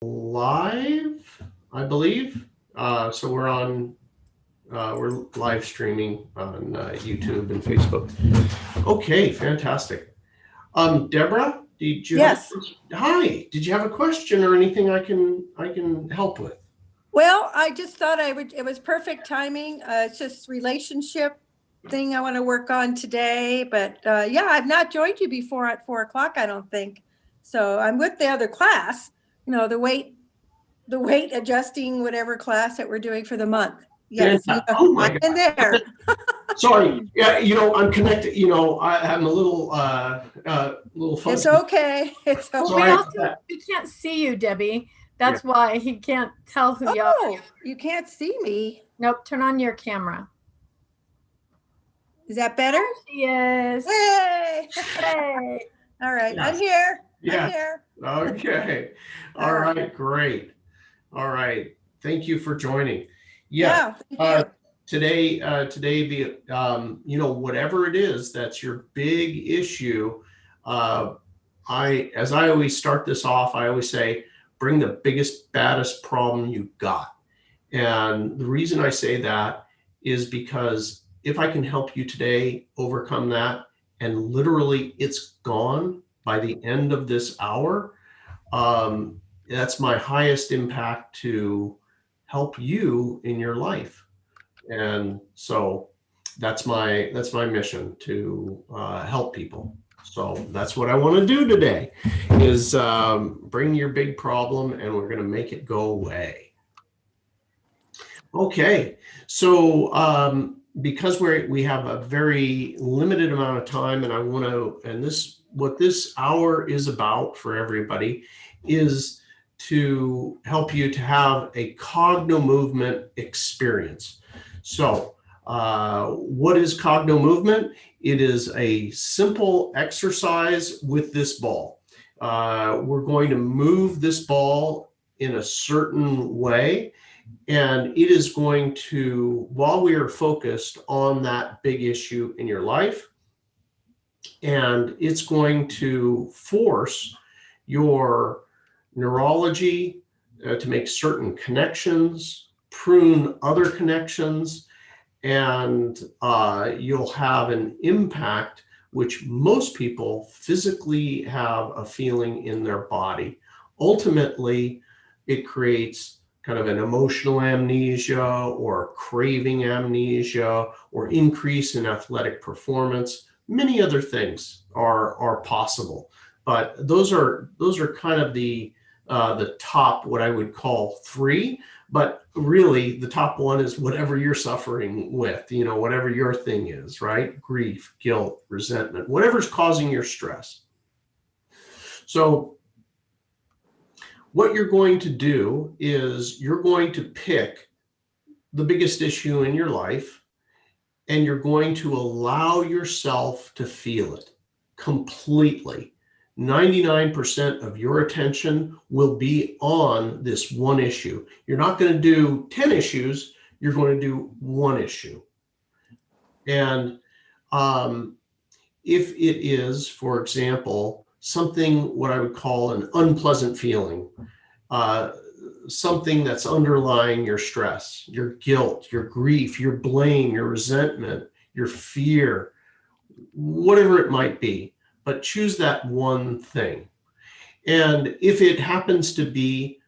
Live, I believe. So we're live streaming on YouTube and Facebook. Okay, fantastic. Deborah, did you have Yes. hi? Did you have a question or anything I can help with? Well, I just thought it was perfect timing. It's just relationship thing I want to work on today. But yeah, I've not joined you before at 4 o'clock, I don't think. So I'm with the other class, the weight adjusting, whatever class that we're doing for the month. Yes, Fantastic. Oh my I'm in there. Sorry. Yeah, I'm connected. I'm a little It's fuzzy. okay. It's Well, okay. we can't see you, Debbie. That's why he can't tell who you are. Oh, you can't see me. Nope, turn on your camera. Is that better? There she is. Hey. Hey. All right, Yeah. I'm here. Yeah. I'm here. Okay. All right. Great. All right. Thank you for joining. Yeah, thank you. Today, whatever it is that's your big issue, as I always start this off, I always say, bring the biggest, baddest problem you got. And the reason I say that is because if I can help you today overcome that, and literally it's gone by the end of this hour, that's my highest impact to help you in your life. And so that's my mission, to help people. So that's what I want to do today, is bring your big problem and we're going to make it go away. Okay, so because we have a very limited amount of time, and what this hour is about for everybody is to help you to have a Cogno-movement experience. So what is Cogno-movement? It is a simple exercise with this ball. We're going to move this ball in a certain way, and it is going to, while we are focused on that big issue in your life, and it's going to force your neurology to make certain connections, prune other connections, and you'll have an impact which most people physically have a feeling in their body. Ultimately, it creates kind of an emotional amnesia or craving amnesia or increase in athletic performance. Many other things are possible, but those are kind of the top, what I would call three. But really, the top one is whatever you're suffering with, whatever your thing is, right? Grief, guilt, resentment, whatever's causing your stress. So what you're going to do is you're going to pick the biggest issue in your life, and you're going to allow yourself to feel it completely. 99% of your attention will be on this one issue. You're not going to do 10 issues, you're going to do one issue. And if it is, for example, something what I would call an unpleasant feeling, something that's underlying your stress, your guilt, your grief, your blame, your resentment, your fear, whatever it might be, but choose that one thing. And if it happens to be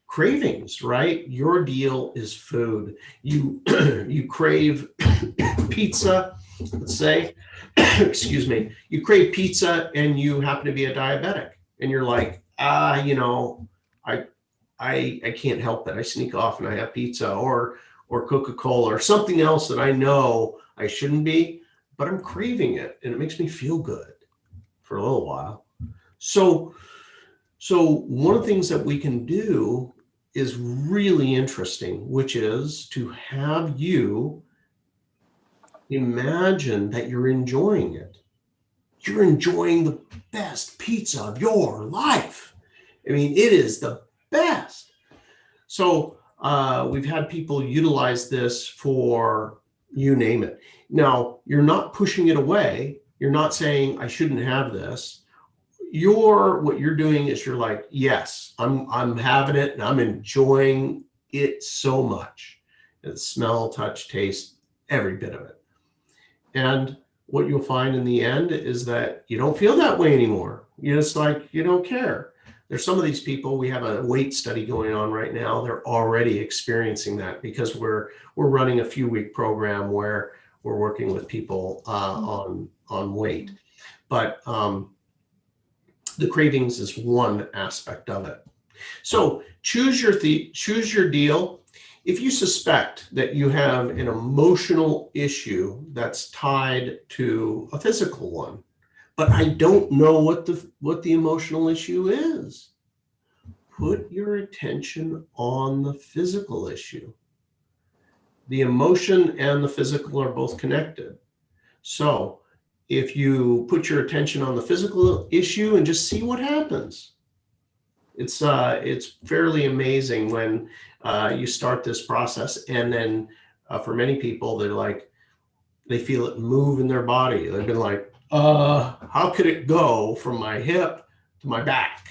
cravings, right? Your deal is food. You crave pizza, let's say, excuse me, you crave pizza and you happen to be a diabetic, and you're like, I can't help it. I sneak off and I have pizza or Coca-Cola or something else that I know I shouldn't be, but I'm craving it and it makes me feel good for a little while. So one of the things that we can do is really interesting, which is to have you imagine that you're enjoying it. You're enjoying the best pizza of your life. I mean, it is the best. So we've had people utilize this for you name it. Now, you're not pushing it away. You're not saying, I shouldn't have this. what you're doing is you're like, yes, I'm having it and I'm enjoying it so much. It's smell, touch, taste, every bit of it. And what you'll find in the end is that you don't feel that way anymore. You're just like, you don't care. There's some of these people, we have a weight study going on right now. They're already experiencing that because we're running a few week program where we're working with people on weight. But the cravings is one aspect of it. So choose your deal. If you suspect that you have an emotional issue that's tied to a physical one, but I don't know what the emotional issue is, put your attention on the physical issue. The emotion and the physical are both connected. So if you put your attention on the physical issue and just see what happens, it's fairly amazing when you start this process. And then for many people, they feel it move in their body. They've been like, how could it go from my hip to my back?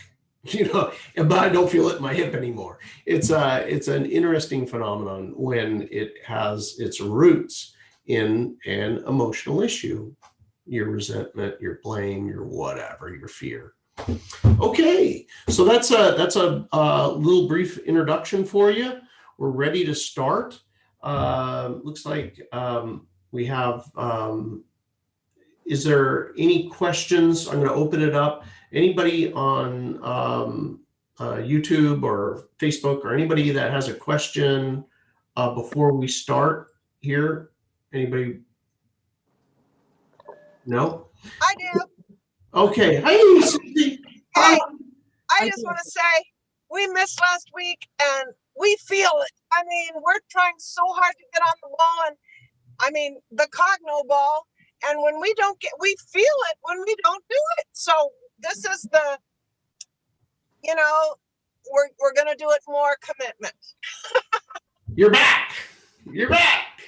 But I don't feel it in my hip anymore. It's an interesting phenomenon when it has its roots in an emotional issue, your resentment, your blame, your whatever, your fear. Okay, so that's a little brief introduction for you. We're ready to start. Looks like we have. Is there any questions? I'm going to open it up. Anybody on YouTube or Facebook or anybody that has a question before we start here? Anybody? No? I do. Okay. Hey, Susie. Hey, I just want to say we missed last week and we feel it. I mean, we're trying so hard to get on the ball, and I mean the Cogno ball. And when we don't we feel it when we don't do it. So this is we're going to do it more commitment. You're back. You're back.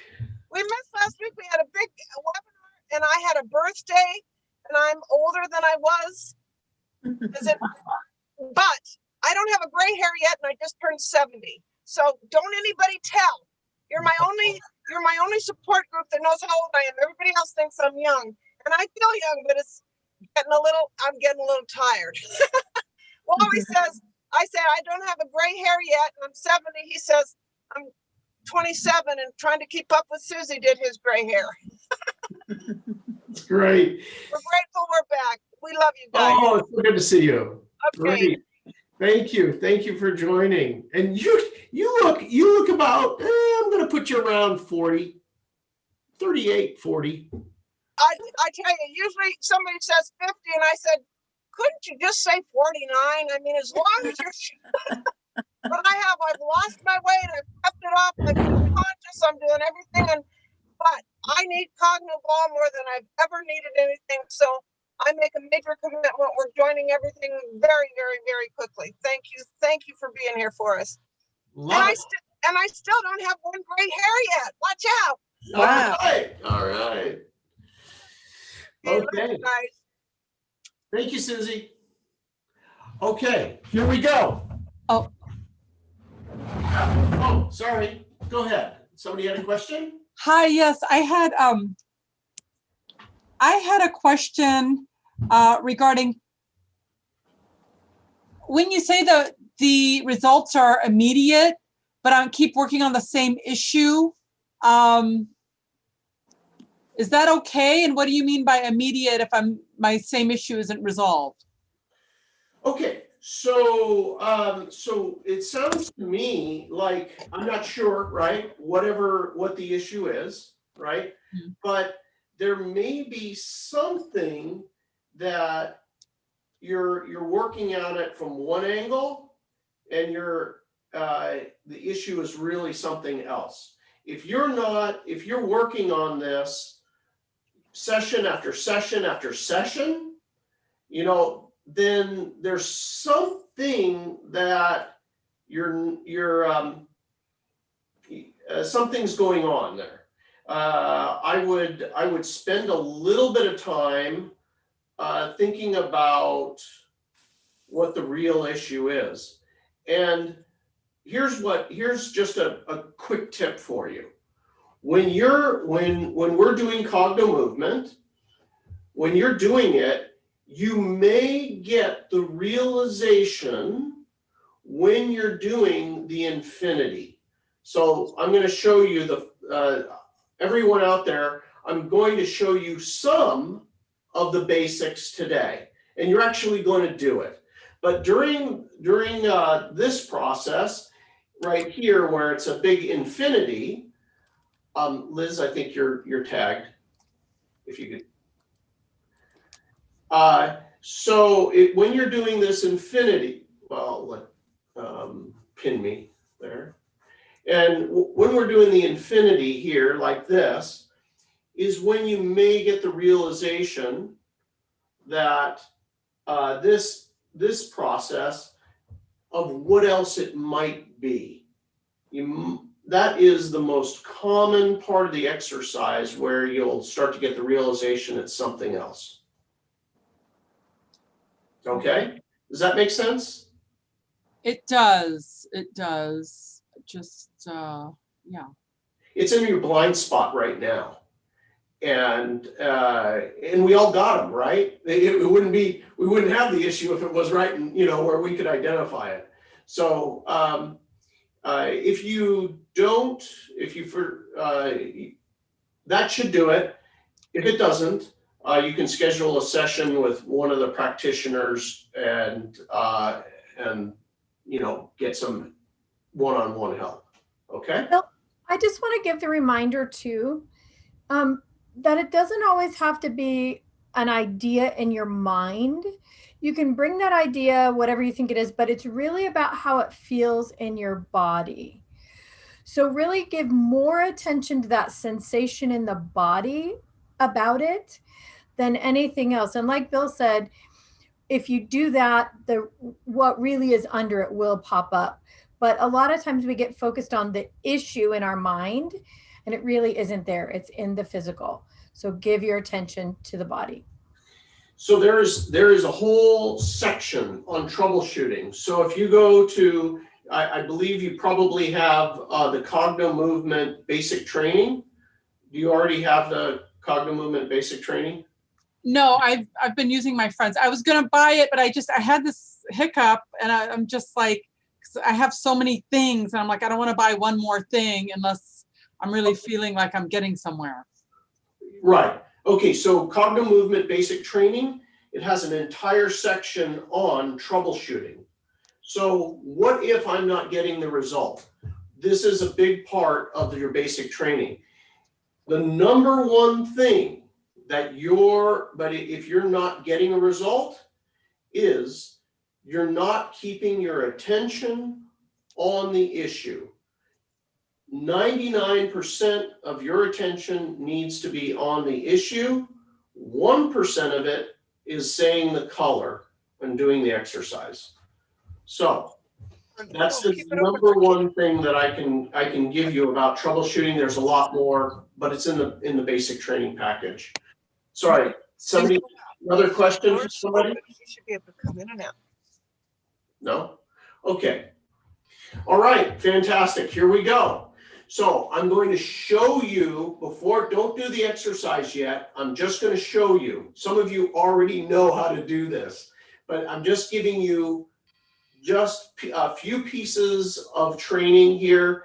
We missed last week. We had a big webinar and I had a birthday and I'm older than I was. But I don't have a gray hair yet and I just turned 70. So don't anybody tell. You're my only support group that knows how old I am. Everybody else thinks I'm young. And I feel young, but I'm getting a little tired. Wally says, I say I don't have a gray hair yet and I'm 70. He says I'm 27 and trying to keep up with Susie did his gray hair. It's great. We're grateful we're back. We love you guys. Oh, it's so good to see you. Okay. Great. Thank you for joining. And you look about, I'm going to put you around 40, 38, 40. I tell you, usually somebody says 50 and I said, couldn't you just say 49? I mean, as long as you're, but I've lost my weight. I've kept it up. I've been conscious. I'm doing everything. But I need Cogno Ball more than I've ever needed anything. So I make a major commitment. We're joining everything very, very, very quickly. Thank you. Thank you for being here for us. And I still don't have one gray hair yet. Watch out. Wow. All right. Okay. Guys. Thank you, Susie. Okay, here we go. Oh. Oh, sorry. Go ahead. Somebody had a question? Hi, yes, I had a question regarding when you say the results are immediate, but I keep working on the same issue. Is that okay? And what do you mean by immediate if my same issue isn't resolved? Okay, so it sounds to me like, I'm not sure, right? What the issue is, right? Mm-hmm. But there may be something that you're working on it from one angle, and the issue is really something else. If you're working on this session after session after session, then there's something that something's going on there. I would spend a little bit of time thinking about what the real issue is. And here's just a quick tip for you. When we're doing Cognomovement, when you're doing it, you may get the realization when you're doing the infinity. So I'm going to show you everyone out there, I'm going to show you some of the basics today, and you're actually going to do it. But during this process right here, where it's a big infinity, Liz, I think you're tagged. If you could. When you're doing this infinity, well, pin me there. And when we're doing the infinity here, like this, is when you may get the realization that this process of what else it might be. That is the most common part of the exercise where you'll start to get the realization it's something else. Okay? Does that make sense? It does. It does. Just, yeah. It's in your blind spot right now. And we all got them, right? We wouldn't have the issue if it was right, and where we could identify it. So if you don't, that should do it. If it doesn't, you can schedule a session with one of the practitioners and get some one-on-one help. Okay. Well, I just want to give the reminder too, that it doesn't always have to be an idea in your mind. You can bring that idea, whatever you think it is, but it's really about how it feels in your body. So really give more attention to that sensation in the body about it than anything else. And like Bill said, if you do that, what really is under it will pop up. But a lot of times we get focused on the issue in our mind, and it really isn't there. It's in the physical. So give your attention to the body. So there is a whole section on troubleshooting. So if you go to, I believe you probably have the Cognomovement basic training. Do you already have the Cognomovement basic training? No, I've been using my friends. I was going to buy it, but I had this hiccup, and I'm just like, I have so many things, and I'm like, I don't want to buy one more thing unless I'm really feeling like I'm getting somewhere. Right. Okay, so Cognomovement basic training, it has an entire section on troubleshooting. So what if I'm not getting the result? This is a big part of your basic training. The number one thing that if you're not getting a result, is you're not keeping your attention on the issue. 99% of your attention needs to be on the issue. 1% of it is saying the color and doing the exercise. So that's the number one thing that I can give you about troubleshooting. There's a lot more, but it's in the basic training package. Sorry, another question for somebody? You should be able to come in and out. No? Okay. All right, fantastic. Here we go. So I'm going to show you don't do the exercise yet. I'm just going to show you. Some of you already know how to do this, but I'm just giving you just a few pieces of training here,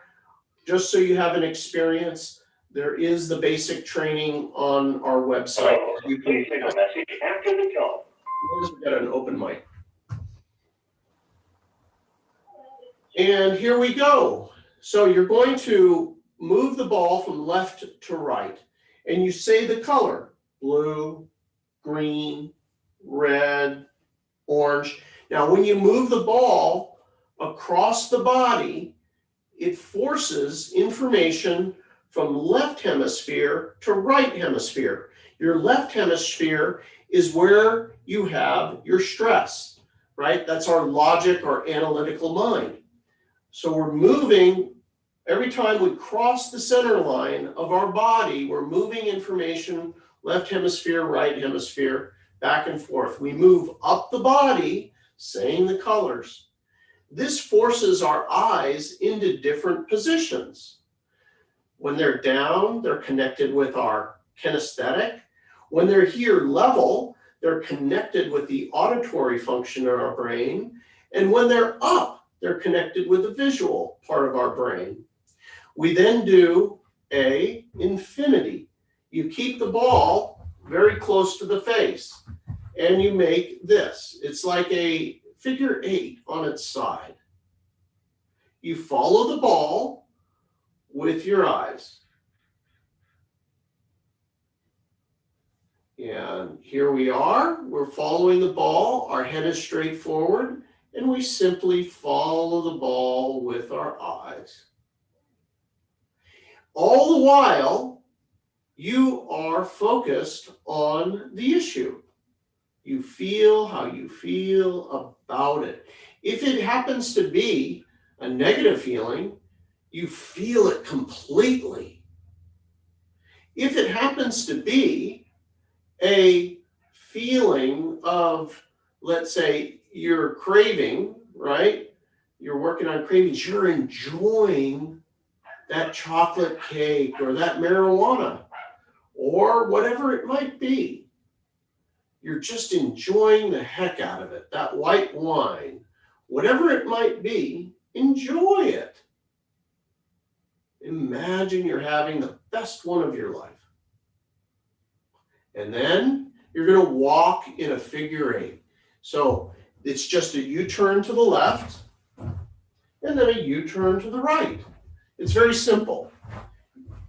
just so you have an experience. There is the basic training on our website. You can take a message after the tone. We've got an open mic. And here we go. So you're going to move the ball from left to right, and you say the color: blue, green, red, orange. Now, when you move the ball across the body, it forces information from left hemisphere to right hemisphere. Your left hemisphere is where you have your stress, right? That's our logic, our analytical mind. So we're moving, every time we cross the center line of our body, we're moving information, left hemisphere, right hemisphere, back and forth. We move up the body saying the colors. This forces our eyes into different positions. When they're down, they're connected with our kinesthetic. When they're here level, they're connected with the auditory function in our brain. And when they're up, they're connected with the visual part of our brain. We then do a infinity. You keep the ball very close to the face and you make this. It's like a figure 8 on its side. You follow the ball with your eyes. And here we are, we're following the ball, our head is straight forward, and we simply follow the ball with our eyes. All the while, you are focused on the issue. You feel how you feel about it. If it happens to be a negative feeling, you feel it completely. If it happens to be a feeling of, let's say, you're craving, right? You're working on cravings, you're enjoying that chocolate cake or that marijuana or whatever it might be. You're just enjoying the heck out of it, that white wine, whatever it might be, enjoy it. Imagine you're having the best one of your life. And then you're going to walk in a figure 8. So it's just a U-turn to the left and then a U-turn to the right. It's very simple.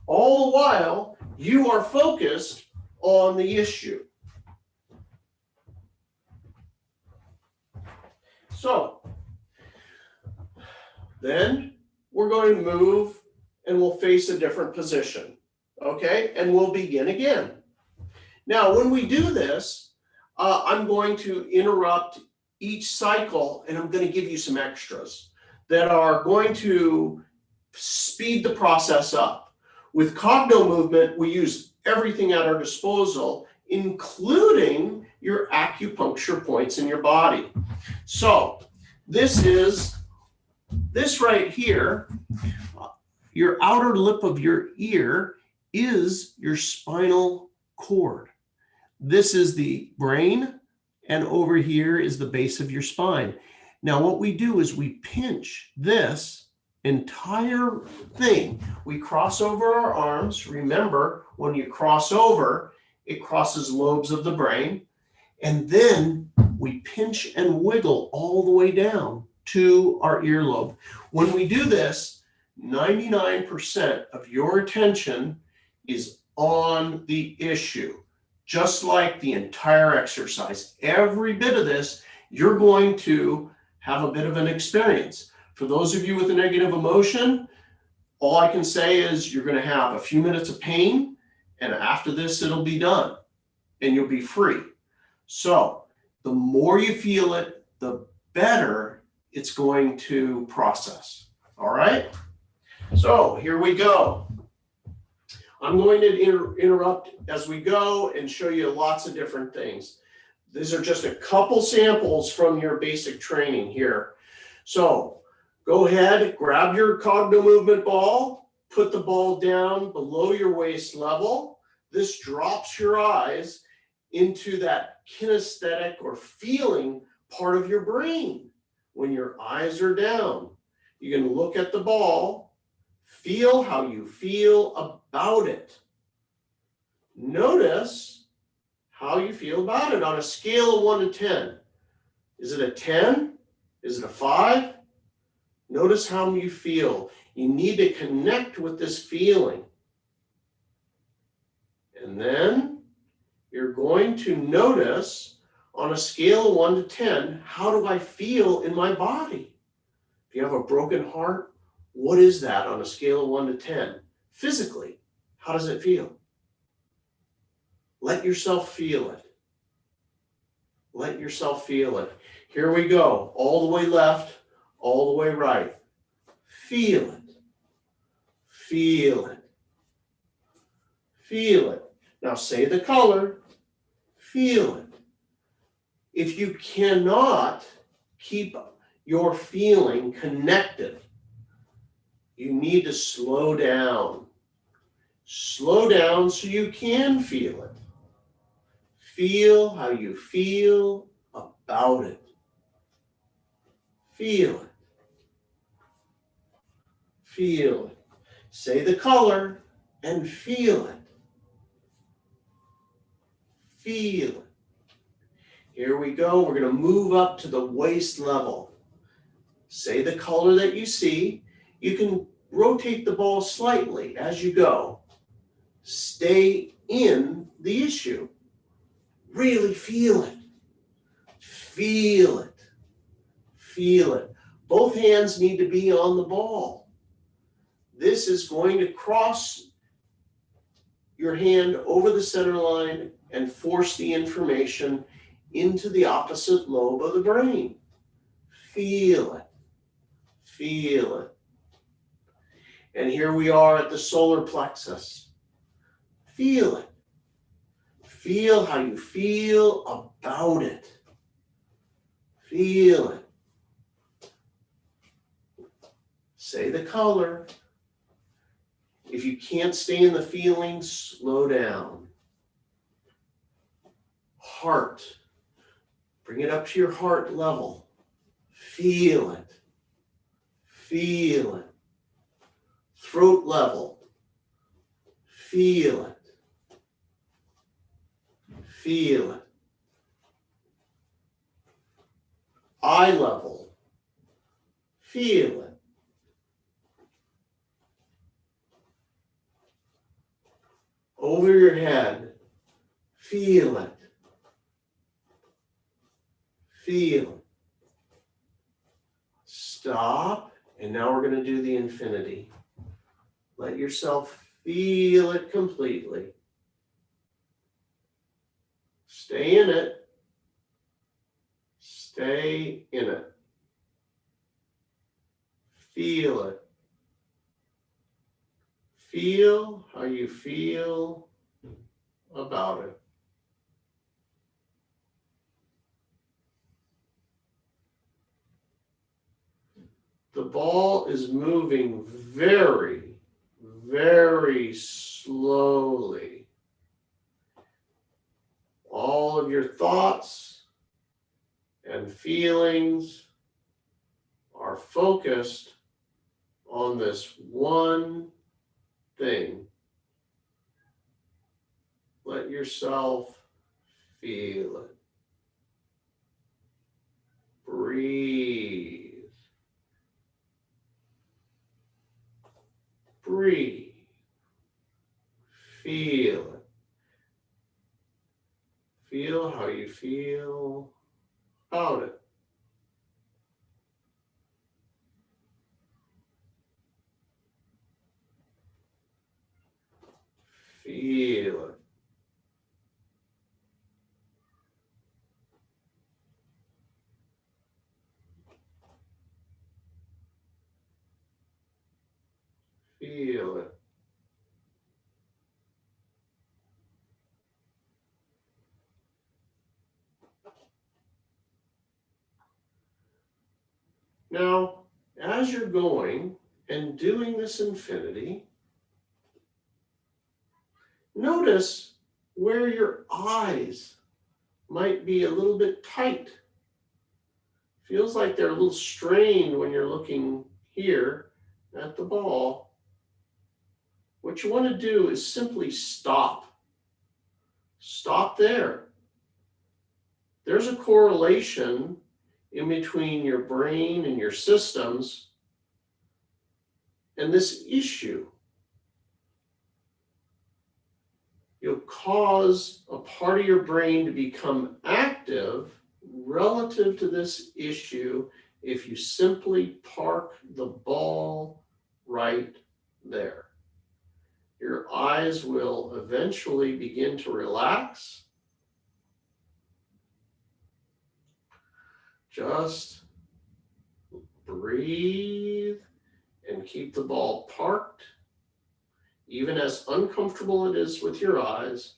All the while, you are focused on the issue. So then we're going to move and we'll face a different position. Okay, and we'll begin again. Now, when we do this, I'm going to interrupt each cycle and I'm going to give you some extras that are going to speed the process up. With Cogno movement, we use everything at our disposal, including your acupuncture points in your body. So this right here, your outer lip of your ear is your spinal cord. This is the brain, and over here is the base of your spine. Now, what we do is we pinch this entire thing. We cross over our arms. Remember, when you cross over, it crosses lobes of the brain. And then we pinch and wiggle all the way down to our earlobe. When we do this, 99% of your attention is on the issue. Just like the entire exercise, every bit of this, you're going to have a bit of an experience. For those of you with a negative emotion, all I can say is you're going to have a few minutes of pain, and after this, it'll be done, and you'll be free. So the more you feel it, the better it's going to process. All right? So here we go. I'm going to interrupt as we go and show you lots of different things. These are just a couple samples from your basic training here. So go ahead, grab your Cogno movement ball, put the ball down below your waist level. This drops your eyes into that kinesthetic or feeling part of your brain. When your eyes are down, you can look at the ball, feel how you feel about it. Notice how you feel about it on a scale of 1 to 10. Is it a 10? Is it a 5? Notice how you feel. You need to connect with this feeling. And then you're going to notice on a scale of 1 to 10, how do I feel in my body? If you have a broken heart, what is that on a scale of 1 to 10? Physically, how does it feel? Let yourself feel it. Let yourself feel it. Here we go. All the way left, all the way right. Feel it. Feel it. Feel it. Now say the color. Feel it. If you cannot keep your feeling connected, you need to slow down. Slow down so you can feel it. Feel how you feel about it. Feel it. Feel it. Say the color and feel it. Feel it. Here we go. We're going to move up to the waist level. Say the color that you see. You can rotate the ball slightly as you go. Stay in the issue. Really feel it. Feel it. Feel it. Both hands need to be on the ball. This is going to cross your hand over the center line and force the information into the opposite lobe of the brain. Feel it. Feel it. And here we are at the solar plexus. Feel it. Feel how you feel about it. Feel it. Say the color. If you can't stay in the feeling, slow down. Heart. Bring it up to your heart level. Feel it. Feel it. Throat level. Feel it. Feel it. Eye level. Feel it. Over your head. Feel it. Feel it. Stop. And now we're going to do the infinity. Let yourself feel it completely. Stay in it. Stay in it. Feel it. Feel how you feel about it. The ball is moving very, very slowly. All of your thoughts and feelings are focused on this one thing. Let yourself feel it. Breathe. Breathe. Feel it. Feel how you feel about it. Feel it. Feel it. Now, as you're going and doing this infinity, notice where your eyes might be a little bit tight. Feels like they're a little strained when you're looking here at the ball. What you want to do is simply stop. Stop there. There's a correlation in between your brain and your systems and this issue. You'll cause a part of your brain to become active relative to this issue if you simply park the ball right there. Your eyes will eventually begin to relax. Just breathe and keep the ball parked, even as uncomfortable it is with your eyes.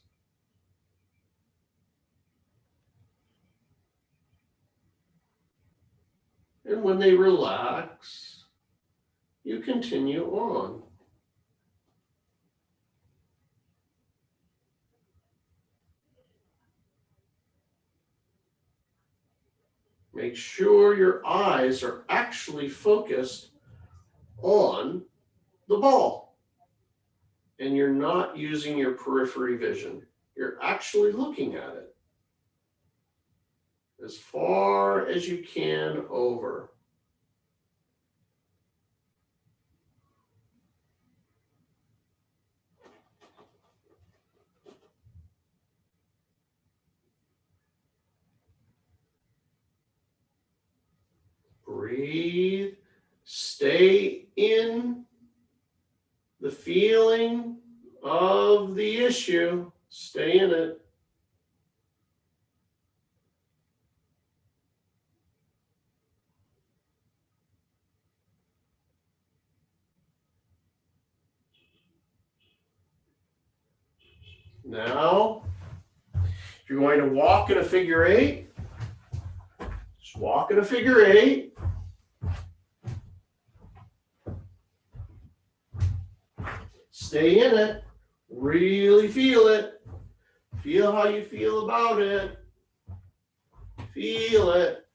And when they relax, you continue on. Make sure your eyes are actually focused on the ball. And you're not using your periphery vision. You're actually looking at it as far as you can over. Breathe. Stay in the feeling of the issue. Stay in it. Now, if you're going to walk in a figure eight, just walk in a figure eight. Stay in it. Really feel it. Feel how you feel about it. Feel it.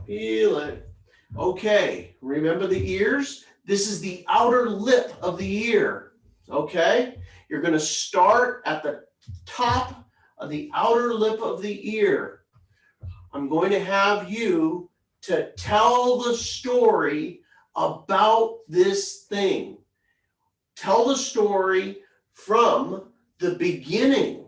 Feel it. Okay, remember the ears? This is the outer lip of the ear. Okay? You're going to start at the top of the outer lip of the ear. I'm going to have you to tell the story about this thing. Tell the story from the beginning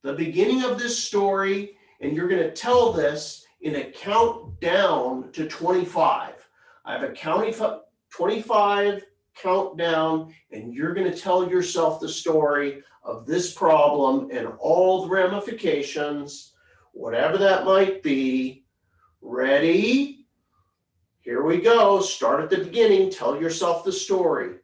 of this story, and you're going to tell this in a countdown to 25. I have a 25 countdown, and you're going to tell yourself the story of this problem and all the ramifications, whatever that might be. Ready? Here we go. Start at the beginning. Tell yourself the story.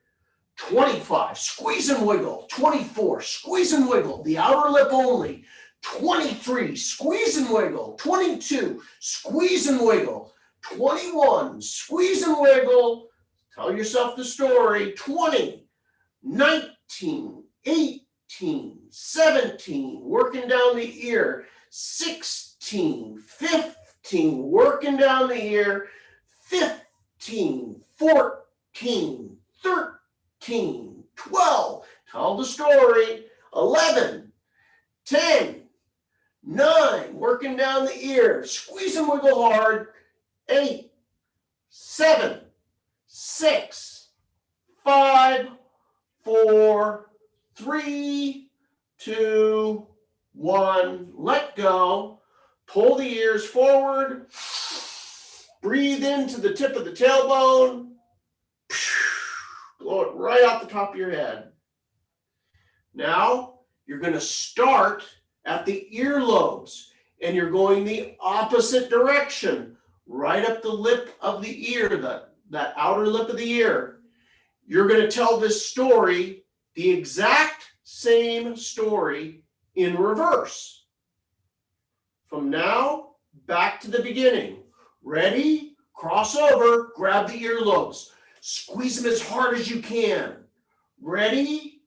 25, squeeze and wiggle. 24, squeeze and wiggle, the outer lip only. 23, squeeze and wiggle. 22, squeeze and wiggle. 21, squeeze and wiggle. Tell yourself the story. 20, 19, 18, 17, working down the ear. 16, 15, working down the ear. 15, 14, 13, 12, tell the story. 11, 10, 9, working down the ear. Squeeze and wiggle hard. 8, 7, 6, 5, 4, 3, 2, 1. Let go. Pull the ears forward. Breathe into the tip of the tailbone. Blow it right out the top of your head. Now, you're going to start at the earlobes, and you're going the opposite direction, right up the lip of the ear, that outer lip of the ear. You're going to tell this story, the exact same story, in reverse. From now, back to the beginning. Ready? Cross over, grab the earlobes. Squeeze them as hard as you can. Ready?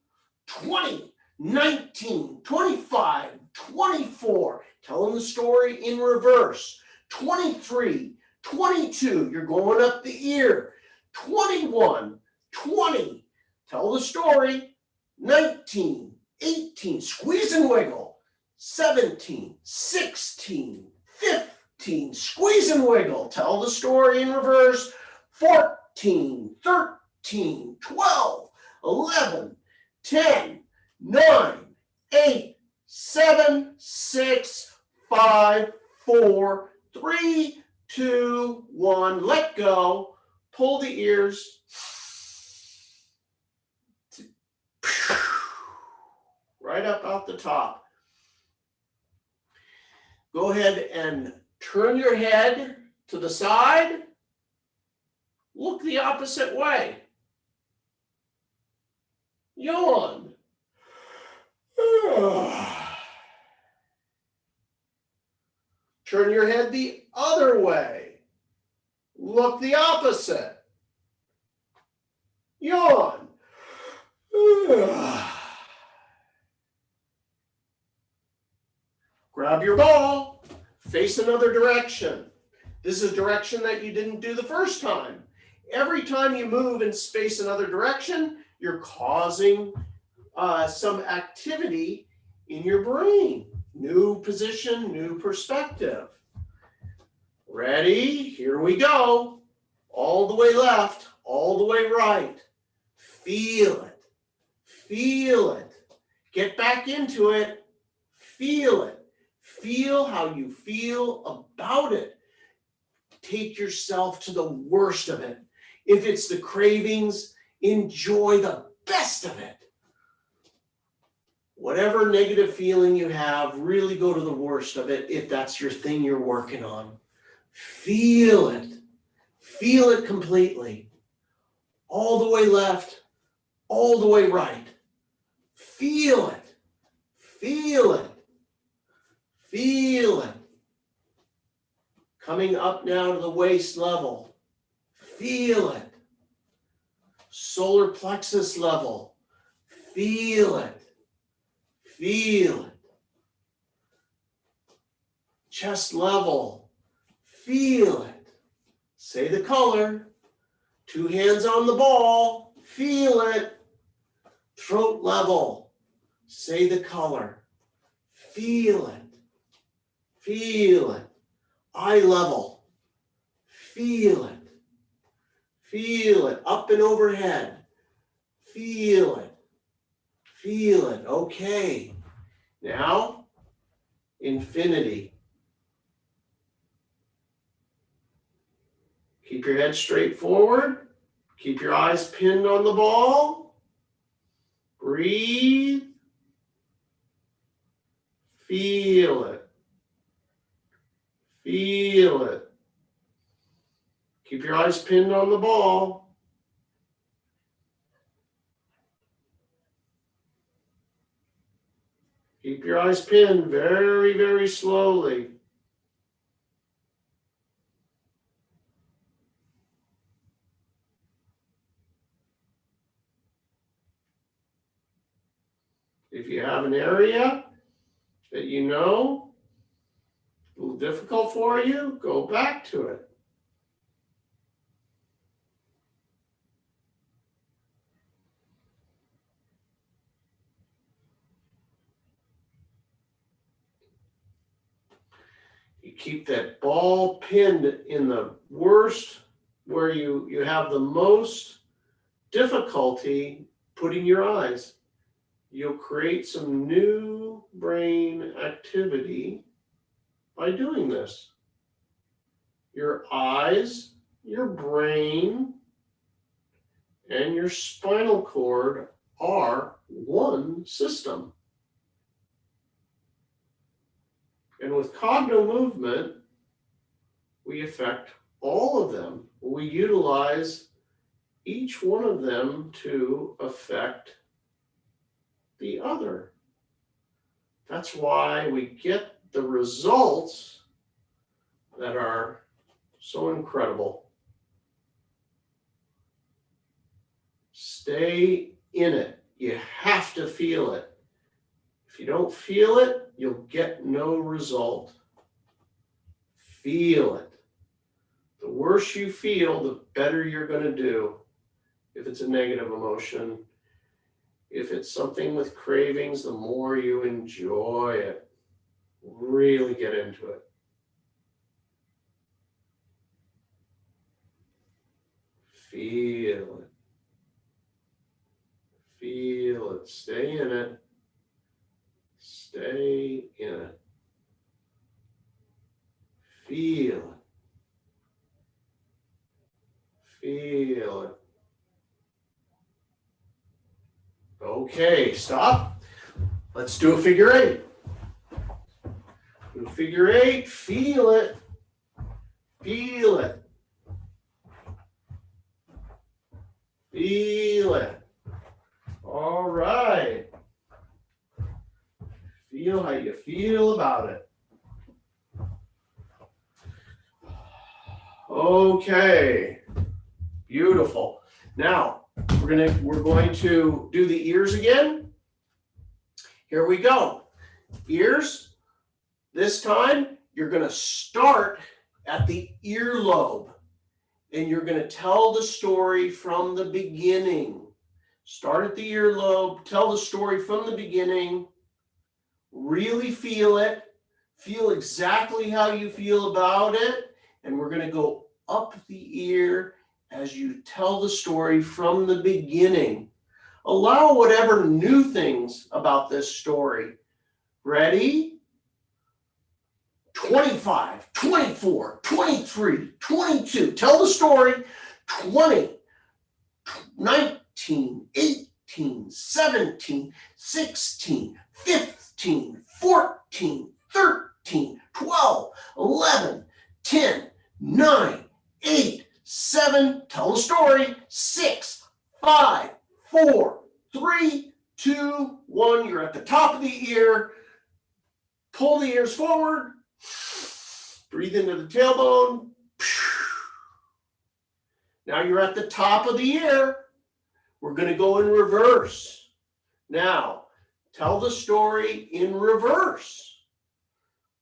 20, 19, 25, 24. Tell them the story in reverse. 23, 22. You're going up the ear. 21, 20. Tell the story. 19, 18. Squeeze and wiggle. 17, 16, 15. Squeeze and wiggle. Tell the story in reverse. 14, 13, 12, 11, 10, 9, 8, 7, 6, 5, 4, 3, 2, 1. Let go. Pull the ears. Right up out the top. Go ahead and turn your head to the side. Look the opposite way. Yawn. Turn your head the other way. Look the opposite. Yawn. Grab your ball. Face another direction. This is a direction that you didn't do the first time. Every time you move and space another direction, you're causing some activity in your brain. New position, new perspective. Ready? Here we go. All the way left, all the way right. Feel it. Feel it. Get back into it. Feel it. Feel how you feel about it. Take yourself to the worst of it. If it's the cravings, enjoy the best of it. Whatever negative feeling you have, really go to the worst of it if that's your thing you're working on. Feel it. Feel it completely. All the way left, all the way right. Feel it. Feel it. Feel it. Coming up now to the waist level. Feel it. Solar plexus level. Feel it. Feel it. Chest level. Feel it. Say the color. 2 hands on the ball. Feel it. Throat level. Say the color. Feel it. Feel it. Eye level. Feel it. Feel it. Up and overhead. Feel it. Feel it. Okay. Now, infinity. Keep your head straight forward. Keep your eyes pinned on the ball. Breathe. Feel it. Feel it. Keep your eyes pinned on the ball. Keep your eyes pinned very, very slowly. If you have an area that you know a little difficult for you, go back to it. You keep that ball pinned in the worst, where you have the most difficulty putting your eyes. You'll create some new brain activity by doing this. Your eyes, your brain, and your spinal cord are one system. And with Cogno movement, we affect all of them. We utilize each one of them to affect the other. That's why we get the results that are so incredible. Stay in it. You have to feel it. If you don't feel it, you'll get no result. Feel it. The worse you feel, the better you're going to do. If it's a negative emotion, if it's something with cravings, the more you enjoy it. Really get into it. Feel it. Feel it. Stay in it. Stay in it. Feel it. Feel it. Okay, stop. Let's do a figure 8. Do a figure 8. Feel it. Feel it. Feel it. All right. Feel how you feel about it. Okay, beautiful. Now we're going to do the ears again. Here we go. Ears. This time you're going to start at the earlobe and you're going to tell the story from the beginning. Start at the earlobe, tell the story from the beginning. Really feel it. Feel exactly how you feel about it. And we're going to go up the ear as you tell the story from the beginning. Allow whatever new things about this story. Ready? 25, 24, 23, 22. Tell the story. 20, 19, 18, 17, 16, 15, 14, 13, 12, 11, 10, 9, 8, 7. Tell the story. 6, 5, 4, 3, 2, 1. You're at the top of the ear. Pull the ears forward. Breathe into the tailbone. Now you're at the top of the ear. We're going to go in reverse. Now, tell the story in reverse.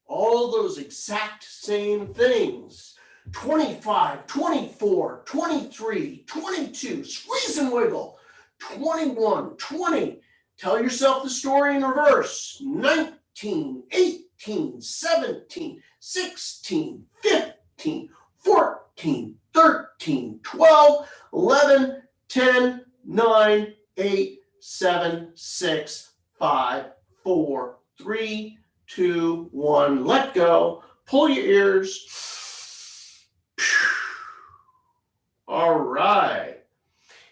All those exact same things. 25, 24, 23, 22. Squeeze and wiggle. 21, 20. Tell yourself the story in reverse. 19, 18, 17, 16, 15, 14, 13, 12, 11, 10, 9, 8, 7, 6, 5, 4, 3, 2, 1. Let go. Pull your ears. All right.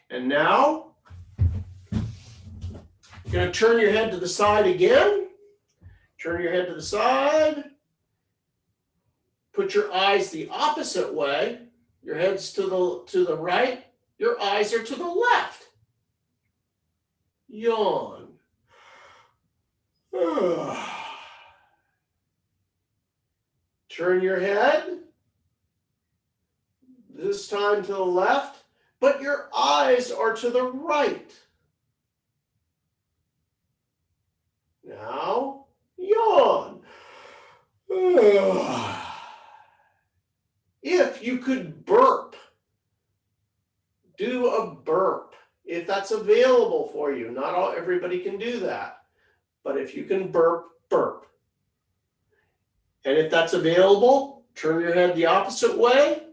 And now, you're going to turn your head to the side again. Turn your head to the side. Put your eyes the opposite way. Your head's to the right. Your eyes are to the left. Yawn. Turn your head. This time to the left, but your eyes are to the right. Now, yawn. If you could burp, do a burp. If that's available for you, not everybody can do that. But if you can burp, burp. And if that's available, turn your head the opposite way.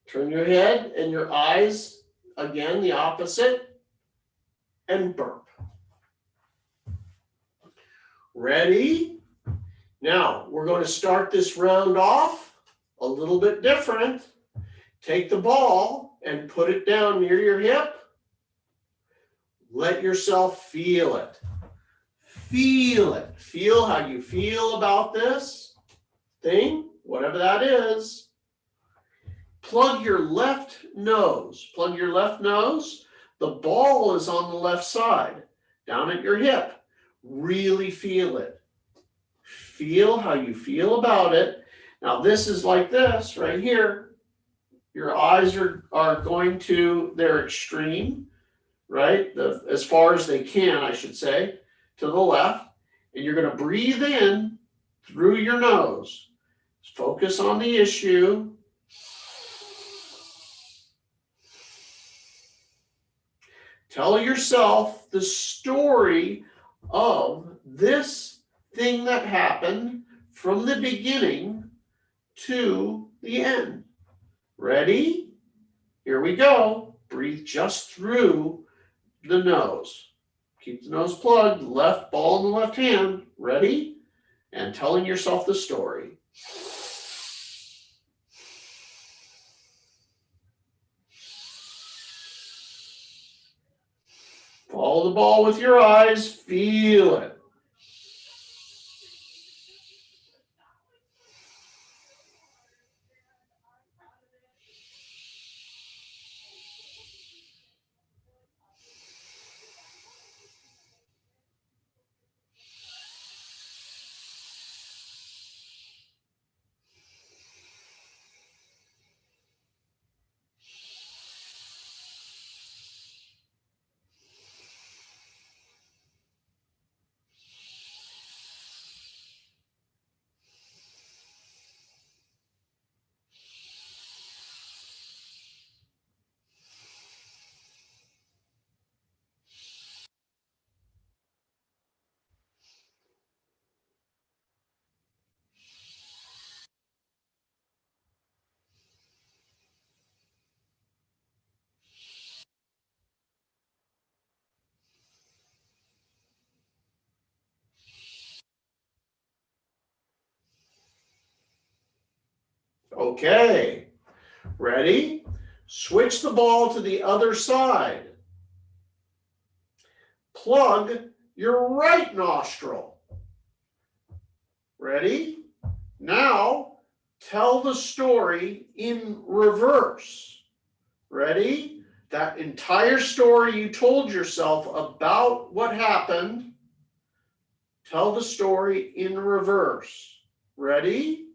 Turn your head and your eyes, again, the opposite, and burp. Ready? Now, we're going to start this round off a little bit different. Take the ball and put it down near your hip. Let yourself feel it. Feel it. Feel how you feel about this thing, whatever that is. Plug your left nose. Plug your left nose. The ball is on the left side, down at your hip. Really feel it. Feel how you feel about it. Now this is like this right here. Your eyes are going to their extreme, right? As far as they can, I should say, to the left. And you're going to breathe in through your nose. Focus on the issue. Tell yourself the story of this thing that happened from the beginning to the end. Ready? Here we go. Breathe just through the nose. Keep the nose plugged, left ball in the left hand. Ready? And telling yourself the story. Follow the ball with your eyes. Feel it. Okay, ready? Switch the ball to the other side. Plug your right nostril. Ready? Now, tell the story in reverse. Ready? That entire story you told yourself about what happened, tell the story in reverse. Ready?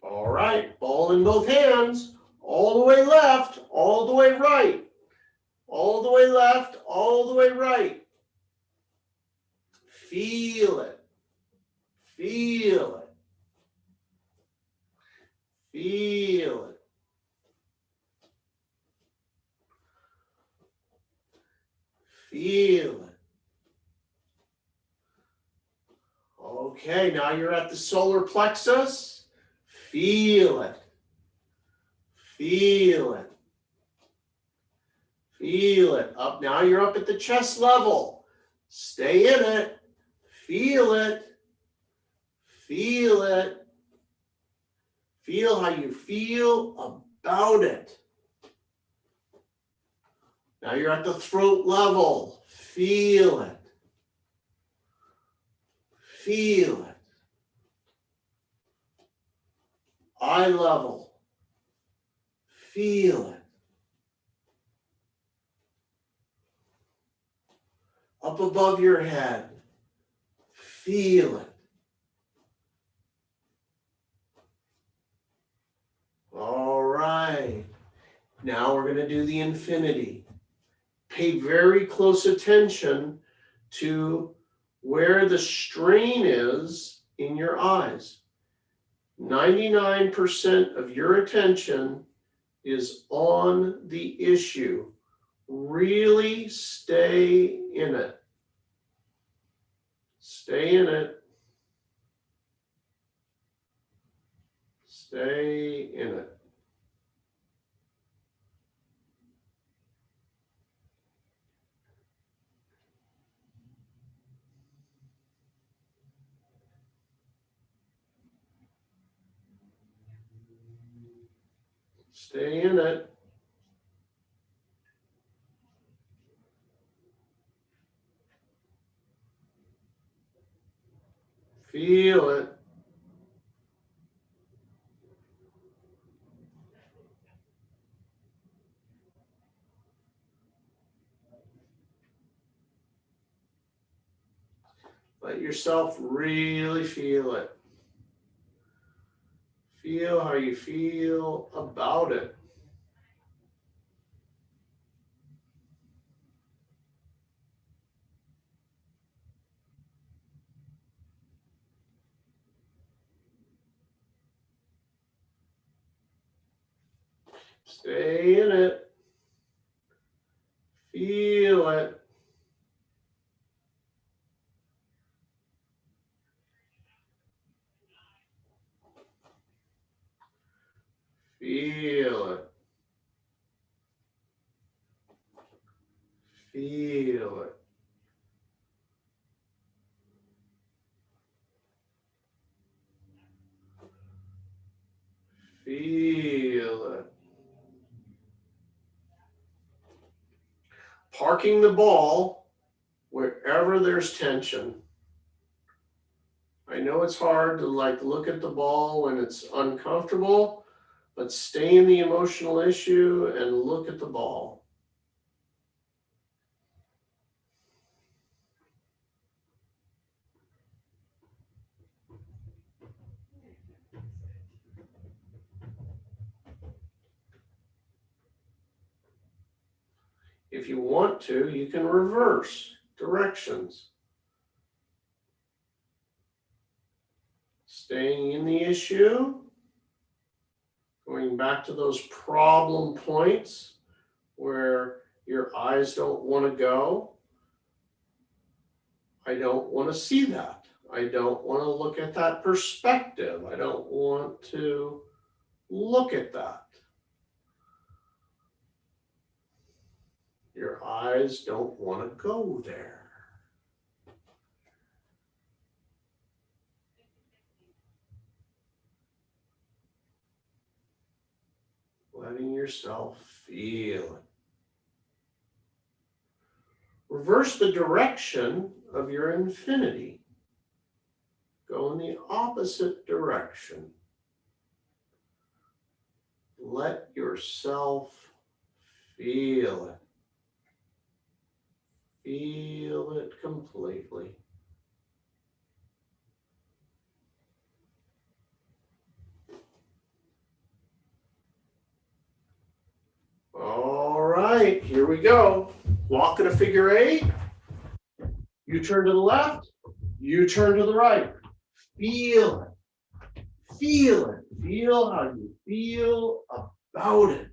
All right, ball in both hands, all the way left, all the way right, all the way left, all the way right. Feel it, feel it, feel it. Feel it. Okay, now you're at the solar plexus. Feel it. Feel it. Feel it. Up now you're up at the chest level. Stay in it. Feel it. Feel it. Feel how you feel about it. Now you're at the throat level. Feel it. Feel it. Eye level. Feel it. Up above your head. Feel it. All right. Now we're going to do the infinity. Pay very close attention to where the strain is in your eyes. 99% of your attention is on the issue. Really stay in it. Stay in it. Stay in it. Stay in it. Feel it. Let yourself really feel it. Feel how you feel about it. Stay in it. Feel it. Feel it. Feel it. Feel it. Parking the ball wherever there's tension. I know it's hard to look at the ball when it's uncomfortable, but stay in the emotional issue and look at the ball. if you want to, you can reverse directions. Staying in the issue, going back to those problem points where your eyes don't want to go. I don't want to see that. I don't want to look at that perspective. I don't want to look at that. Your eyes don't want to go there. Letting yourself feel it. Reverse the direction of your infinity. Go in the opposite direction. Let yourself feel it. Feel it completely. All right, here we go. Walk in a figure eight. You turn to the left, you turn to the right. Feel it. Feel it. Feel how you feel about it.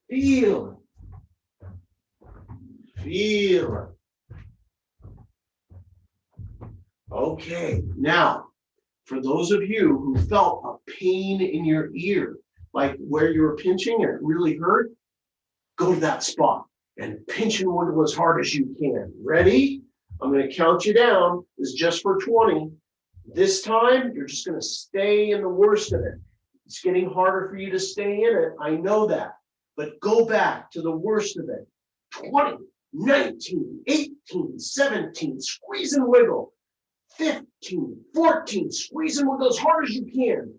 Feel it. Feel it. Okay, now, for those of you who felt a pain in your ear, like where you were pinching and it really hurt, go to that spot and pinch and wiggle as hard as you can. Ready? I'm going to count you down. This is just for 20. This time, you're just going to stay in the worst of it. It's getting harder for you to stay in it. I know that. But go back to the worst of it. 20, 19, 18, 17, squeeze and wiggle. 15, 14, squeeze and wiggle as hard as you can.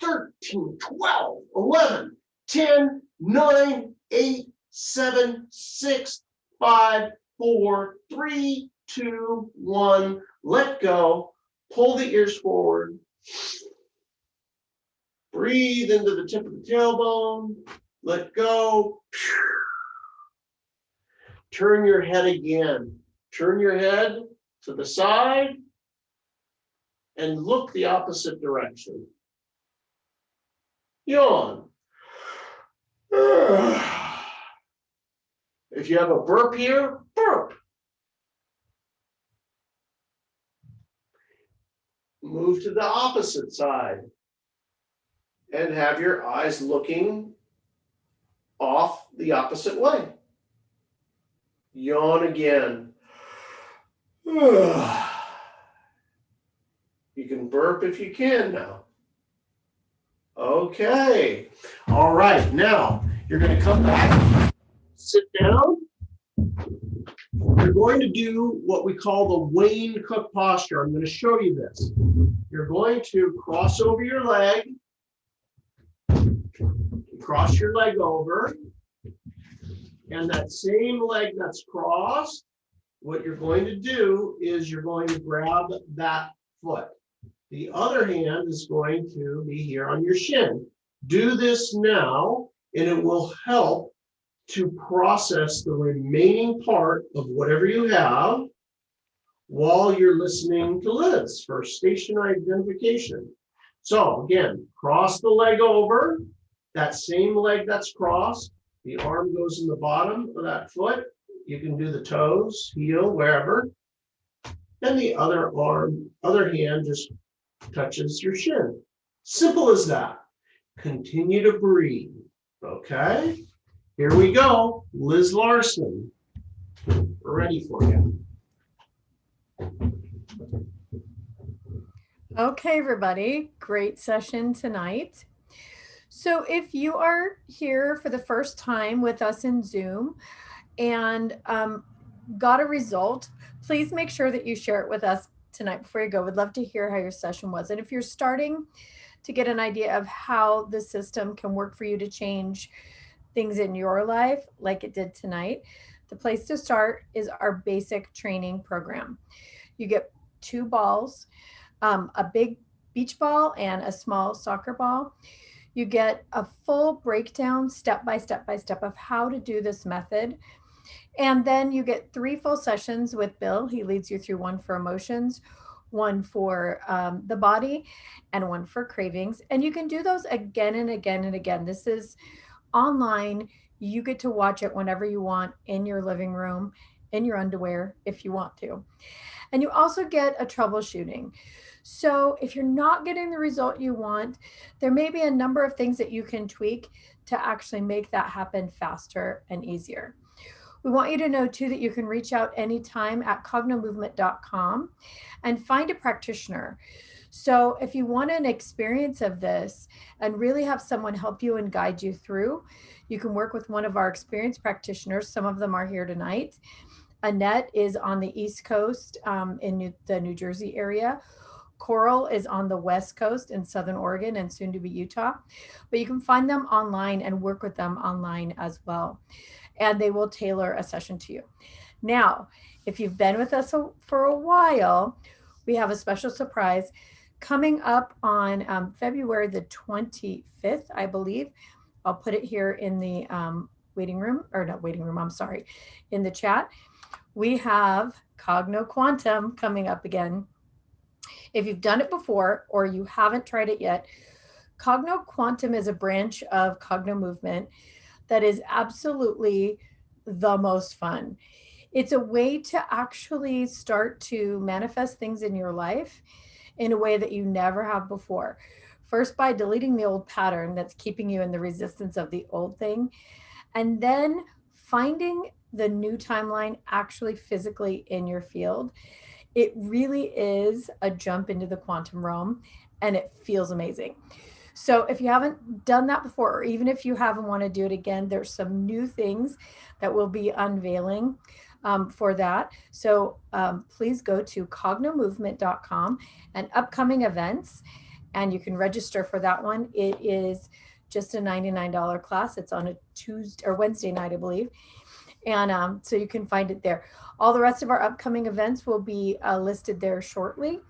13, 12, 11, 10, 9, 8, 7, 6, 5, 4, 3, 2, 1. Let go. Pull the ears forward. Breathe into the tip of the tailbone. Let go. Turn your head again. Turn your head to the side and look the opposite direction. Yawn. If you have a burp here, burp. Move to the opposite side and have your eyes looking off the opposite way. Yawn again. You can burp if you can now. Okay. All right. Now you're going to come back, sit down. You're going to do what we call the Wayne Cook posture. I'm going to show you this. You're going to cross over your leg. Cross your leg over. And that same leg that's crossed, what you're going to do is you're going to grab that foot. The other hand is going to be here on your shin. Do this now, and it will help to process the remaining part of whatever you have while you're listening to Liz for station identification. So again, cross the leg over, that same leg that's crossed, the arm goes in the bottom of that foot. You can do the toes, heel, wherever. And the other hand just touches your shin. Simple as that. Continue to breathe. Okay? Here we go. Liz Larson. We're ready for you. Okay, everybody. Great session tonight. So if you are here for the first time with us in Zoom and got a result, please make sure that you share it with us tonight before you go. We'd love to hear how your session was. And if you're starting to get an idea of how the system can work for you to change things in your life like it did tonight, the place to start is our basic training program. You get 2 balls, a big beach ball and a small soccer ball. You get a full breakdown, step by step by step, of how to do this method. And then you get 3 full sessions with Bill. He leads you through one for emotions, one for the body, and one for cravings. And you can do those again and again and again. This is online. You get to watch it whenever you want, in your living room, in your underwear, if you want to. And you also get a troubleshooting. So if you're not getting the result you want, there may be a number of things that you can tweak to actually make that happen faster and easier. We want you to know too that you can reach out anytime at cognomovement.com and find a practitioner. So if you want an experience of this and really have someone help you and guide you through, you can work with one of our experienced practitioners. Some of them are here tonight. Annette is on the East Coast in the New Jersey area. Coral is on the West Coast in Southern Oregon and soon to be Utah. But you can find them online and work with them online as well. And they will tailor a session to you. Now, if you've been with us for a while, we have a special surprise coming up on February the 25th, I believe. I'll put it here in the waiting room, or not waiting room, I'm sorry, in the chat. We have Cogno Quantum coming up again. If you've done it before or you haven't tried it yet, Cogno Quantum is a branch of Conomovement that is absolutely the most fun. It's a way to actually start to manifest things in your life in a way that you never have before. First, by deleting the old pattern that's keeping you in the resistance of the old thing, and then finding the new timeline actually physically in your field. It really is a jump into the quantum realm, and it feels amazing. So if you haven't done that before, or even if you haven't want to do it again, there's some new things that we'll be unveiling for that. So please go to cognomovement.com and upcoming events, and you can register for that one. It is just a $99 class. It's on a Tuesday or Wednesday night, I believe. And so you can find it there. All the rest of our upcoming events will be listed there shortly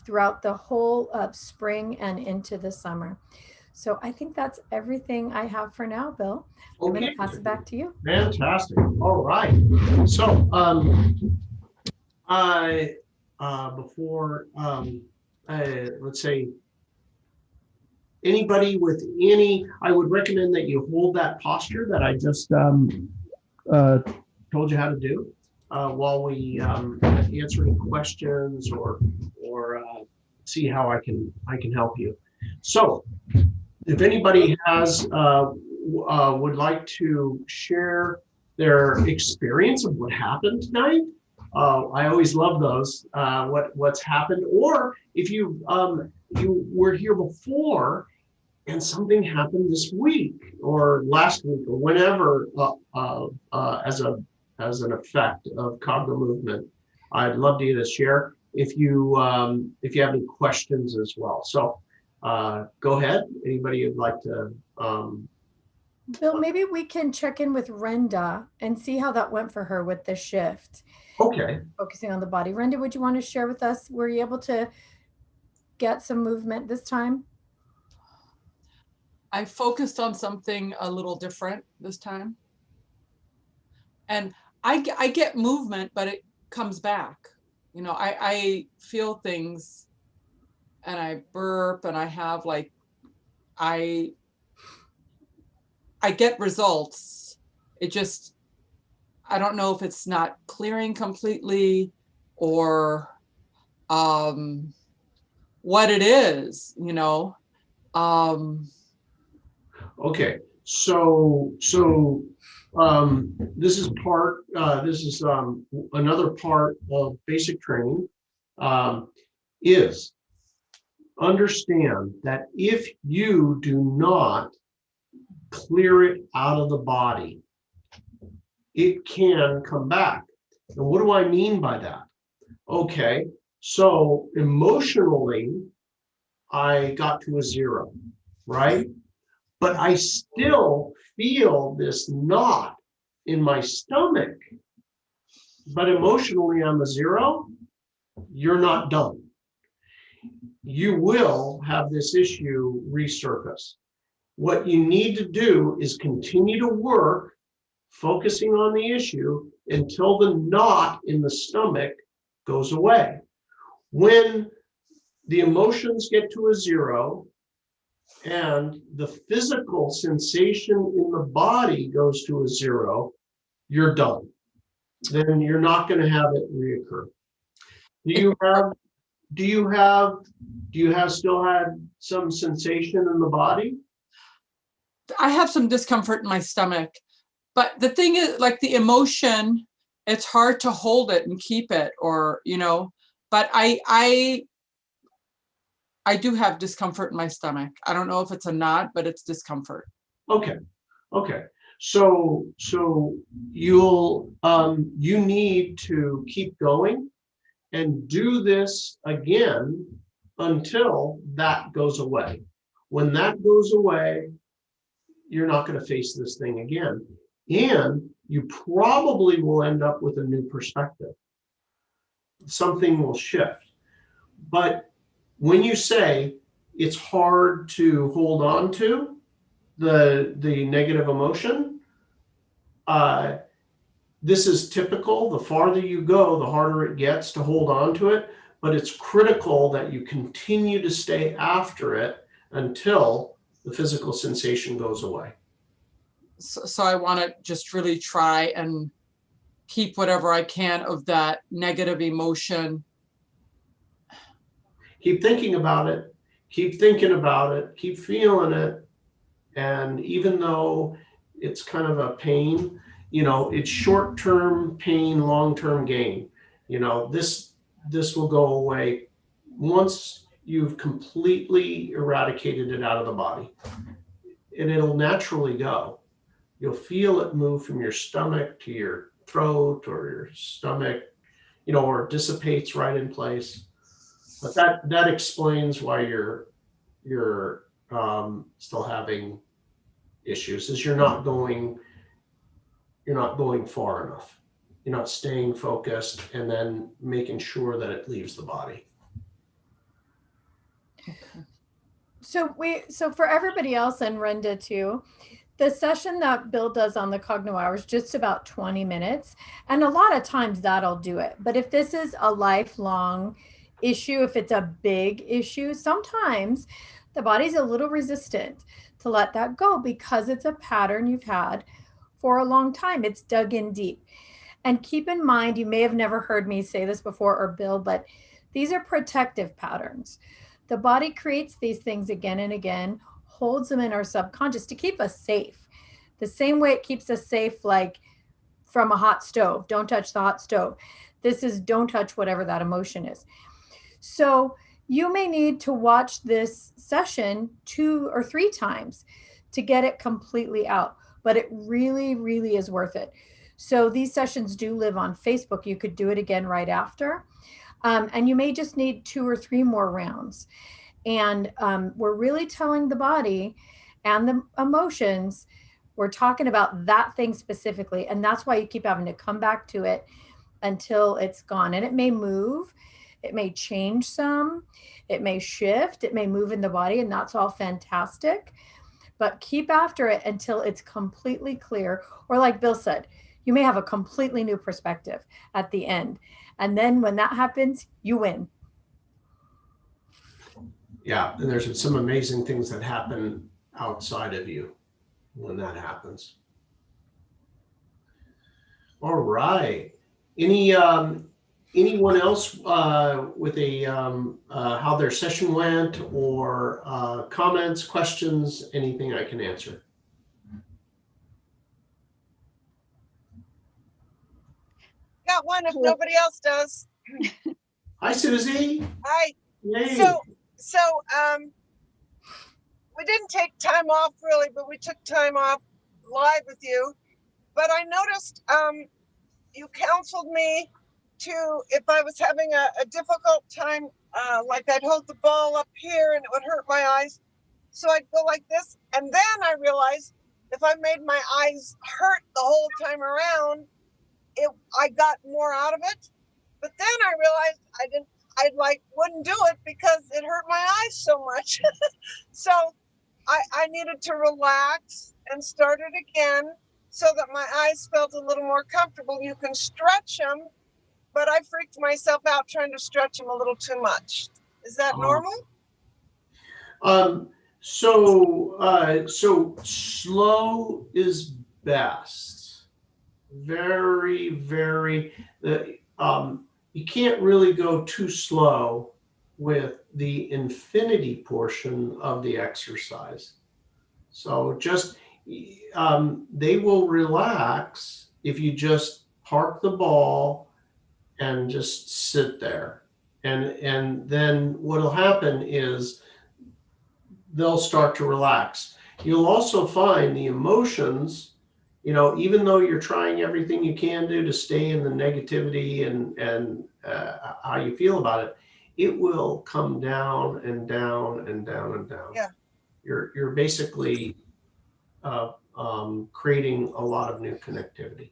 throughout the whole spring and into the summer. So I think that's everything I have for now, Bill. I'm going to pass it back to you. Fantastic. All right. So let's say, anybody with any, I would recommend that you hold that posture that I just told you how to do while we answer any questions or see how I can help you. So if anybody has would like to share their experience of what happened tonight, I always love those. What's happened, or if you were here before and something happened this week or last week or whenever as an effect of Conomovement, I'd love to share if you have any questions as well. So go ahead. Anybody would like to? Bill, maybe we can check in with Renda and see how that went for her with the shift. Okay. Focusing on the body. Renda, would you want to share with us? Were you able to get some movement this time? I focused on something a little different this time. And I get movement, but it comes back. You know, I feel things and I burp and I have like, I get results. It just, I don't know if it's not clearing completely or what it is, you know. Okay, so this is another part of basic training is understand that if you do not clear it out of the body, it can come back. And what do I mean by that? Okay, so emotionally, I got to a 0, right? But I still feel this knot in my stomach. But emotionally, I'm a 0. You're not done. you will have this issue resurface. What you need to do is continue to work, focusing on the issue until the knot in the stomach goes away. When the emotions get to a zero and the physical sensation in the body goes to a zero, you're done. Then you're not going to have it reoccur. Do you have still had some sensation in the body? I have some discomfort in my stomach, but the thing is, like the emotion, it's hard to hold it and keep it, or, you know, but I do have discomfort in my stomach. I don't know if it's a knot, but it's discomfort. Okay. So you need to keep going and do this again until that goes away. When that goes away, you're not going to face this thing again. And you probably will end up with a new perspective. Something will shift. But when you say it's hard to hold on to the negative emotion, this is typical. The farther you go, the harder it gets to hold on to it. But it's critical that you continue to stay after it until the physical sensation goes away. So I want to just really try and keep whatever I can of that negative emotion. Keep thinking about it. Keep thinking about it. Keep feeling it. And even though it's kind of a pain, you know, it's short-term pain, long-term gain. You know, this will go away once you've completely eradicated it out of the body. And it'll naturally go. You'll feel it move from your stomach to your throat or your stomach, you know, or it dissipates right in place. But that explains why you're still having issues, is you're not going far enough. You're not staying focused and then making sure that it leaves the body. Okay. So for everybody else and Renda too, the session that Bill does on the Cogno hours, just about 20 minutes. And a lot of times that'll do it. But if this is a lifelong issue, if it's a big issue, sometimes the body's a little resistant to let that go because it's a pattern you've had for a long time. It's dug in deep. And keep in mind, you may have never heard me say this before, or Bill, but these are protective patterns. The body creates these things again and again, holds them in our subconscious to keep us safe. The same way it keeps us safe, like from a hot stove. Don't touch the hot stove. This is don't touch whatever that emotion is. So you may need to watch this session 2 or 3 times to get it completely out, but it really, really is worth it. So these sessions do live on Facebook. You could do it again right after. And you may just need 2 or 3 more rounds. And we're really telling the body and the emotions, we're talking about that thing specifically. And that's why you keep having to come back to it until it's gone. And it may move, it may change some, it may shift, it may move in the body, and that's all fantastic. But keep after it until it's completely clear. Or like Bill said, you may have a completely new perspective at the end. And then when that happens, you win. Yeah, and there's some amazing things that happen outside of you when that happens. All right. Anyone else with a how their session went, or comments, questions, anything I can answer? Got one if nobody else does. Hi, Susie. Hi. Yay. So we didn't take time off really, but we took time off live with you. But I noticed you counseled me to, if I was having a difficult time, like I'd hold the ball up here and it would hurt my eyes. So I'd go like this. And then I realized if I made my eyes hurt the whole time around, I got more out of it. But then I realized I like wouldn't do it because it hurt my eyes so much. So I needed to relax and start it again so that my eyes felt a little more comfortable. You can stretch them, but I freaked myself out trying to stretch them a little too much. Is that normal? So slow is best. Very, very, you can't really go too slow with the infinity portion of the exercise. So just, they will relax if you just park the ball and just sit there. And then what'll happen is they'll start to relax. You'll also find the emotions, even though you're trying everything you can do to stay in the negativity and how you feel about it, it will come down and down and down and down. Yeah. You're basically creating a lot of new connectivity.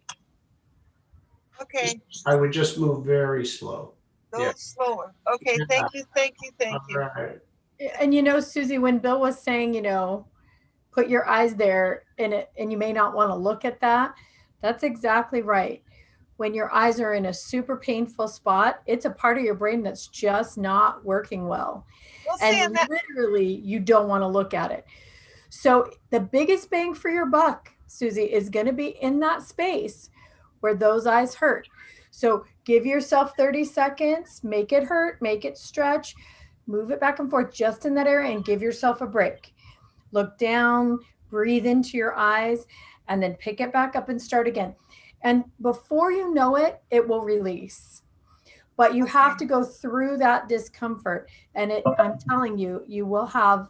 Okay. I would just move very slow. Go slower. Okay. Yeah. Thank you. Thank you. Thank you. All right. And Susie, when Bill was saying, put your eyes there in it, and you may not want to look at that, that's exactly right. When your eyes are in a super painful spot, it's a part of your brain that's just not working well. Well, And literally, you don't want to look at it. So the biggest bang for your buck, Susie, is going to be in that space where those eyes hurt. So give yourself 30 seconds, make it hurt, make it stretch, move it back and forth just in that area and give yourself a break. Look down, breathe into your eyes, and then pick it back up and start again. And before you know it, it will release. But you have to go through that discomfort. And I'm telling you, you will have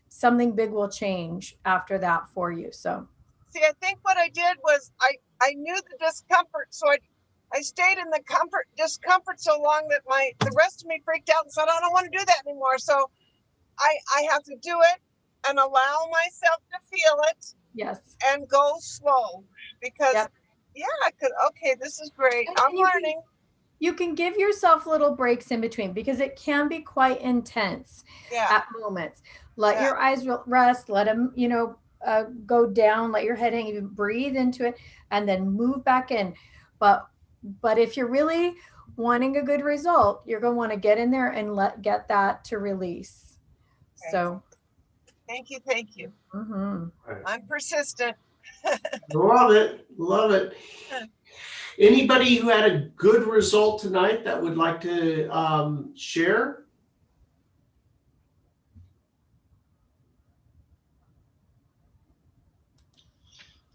something big will change after that for you. So see, I think what I did was I knew the discomfort, so I stayed in the discomfort so long that the rest of me freaked out and said, I don't want to do that anymore. So I have to do it and allow myself to feel it. Yes. And go slow because I could. Okay, this is great. I'm learning. You can give yourself little breaks in between because it can be quite intense at moments. Let your eyes rest, let them, go down, let your head hang, you breathe into it and then move back in. But if you're really wanting a good result, you're going to want to get in there and get that to release. Okay. So thank you. Thank you. Mm-hmm. I'm persistent. Love it. Love it. Anybody who had a good result tonight that would like to share?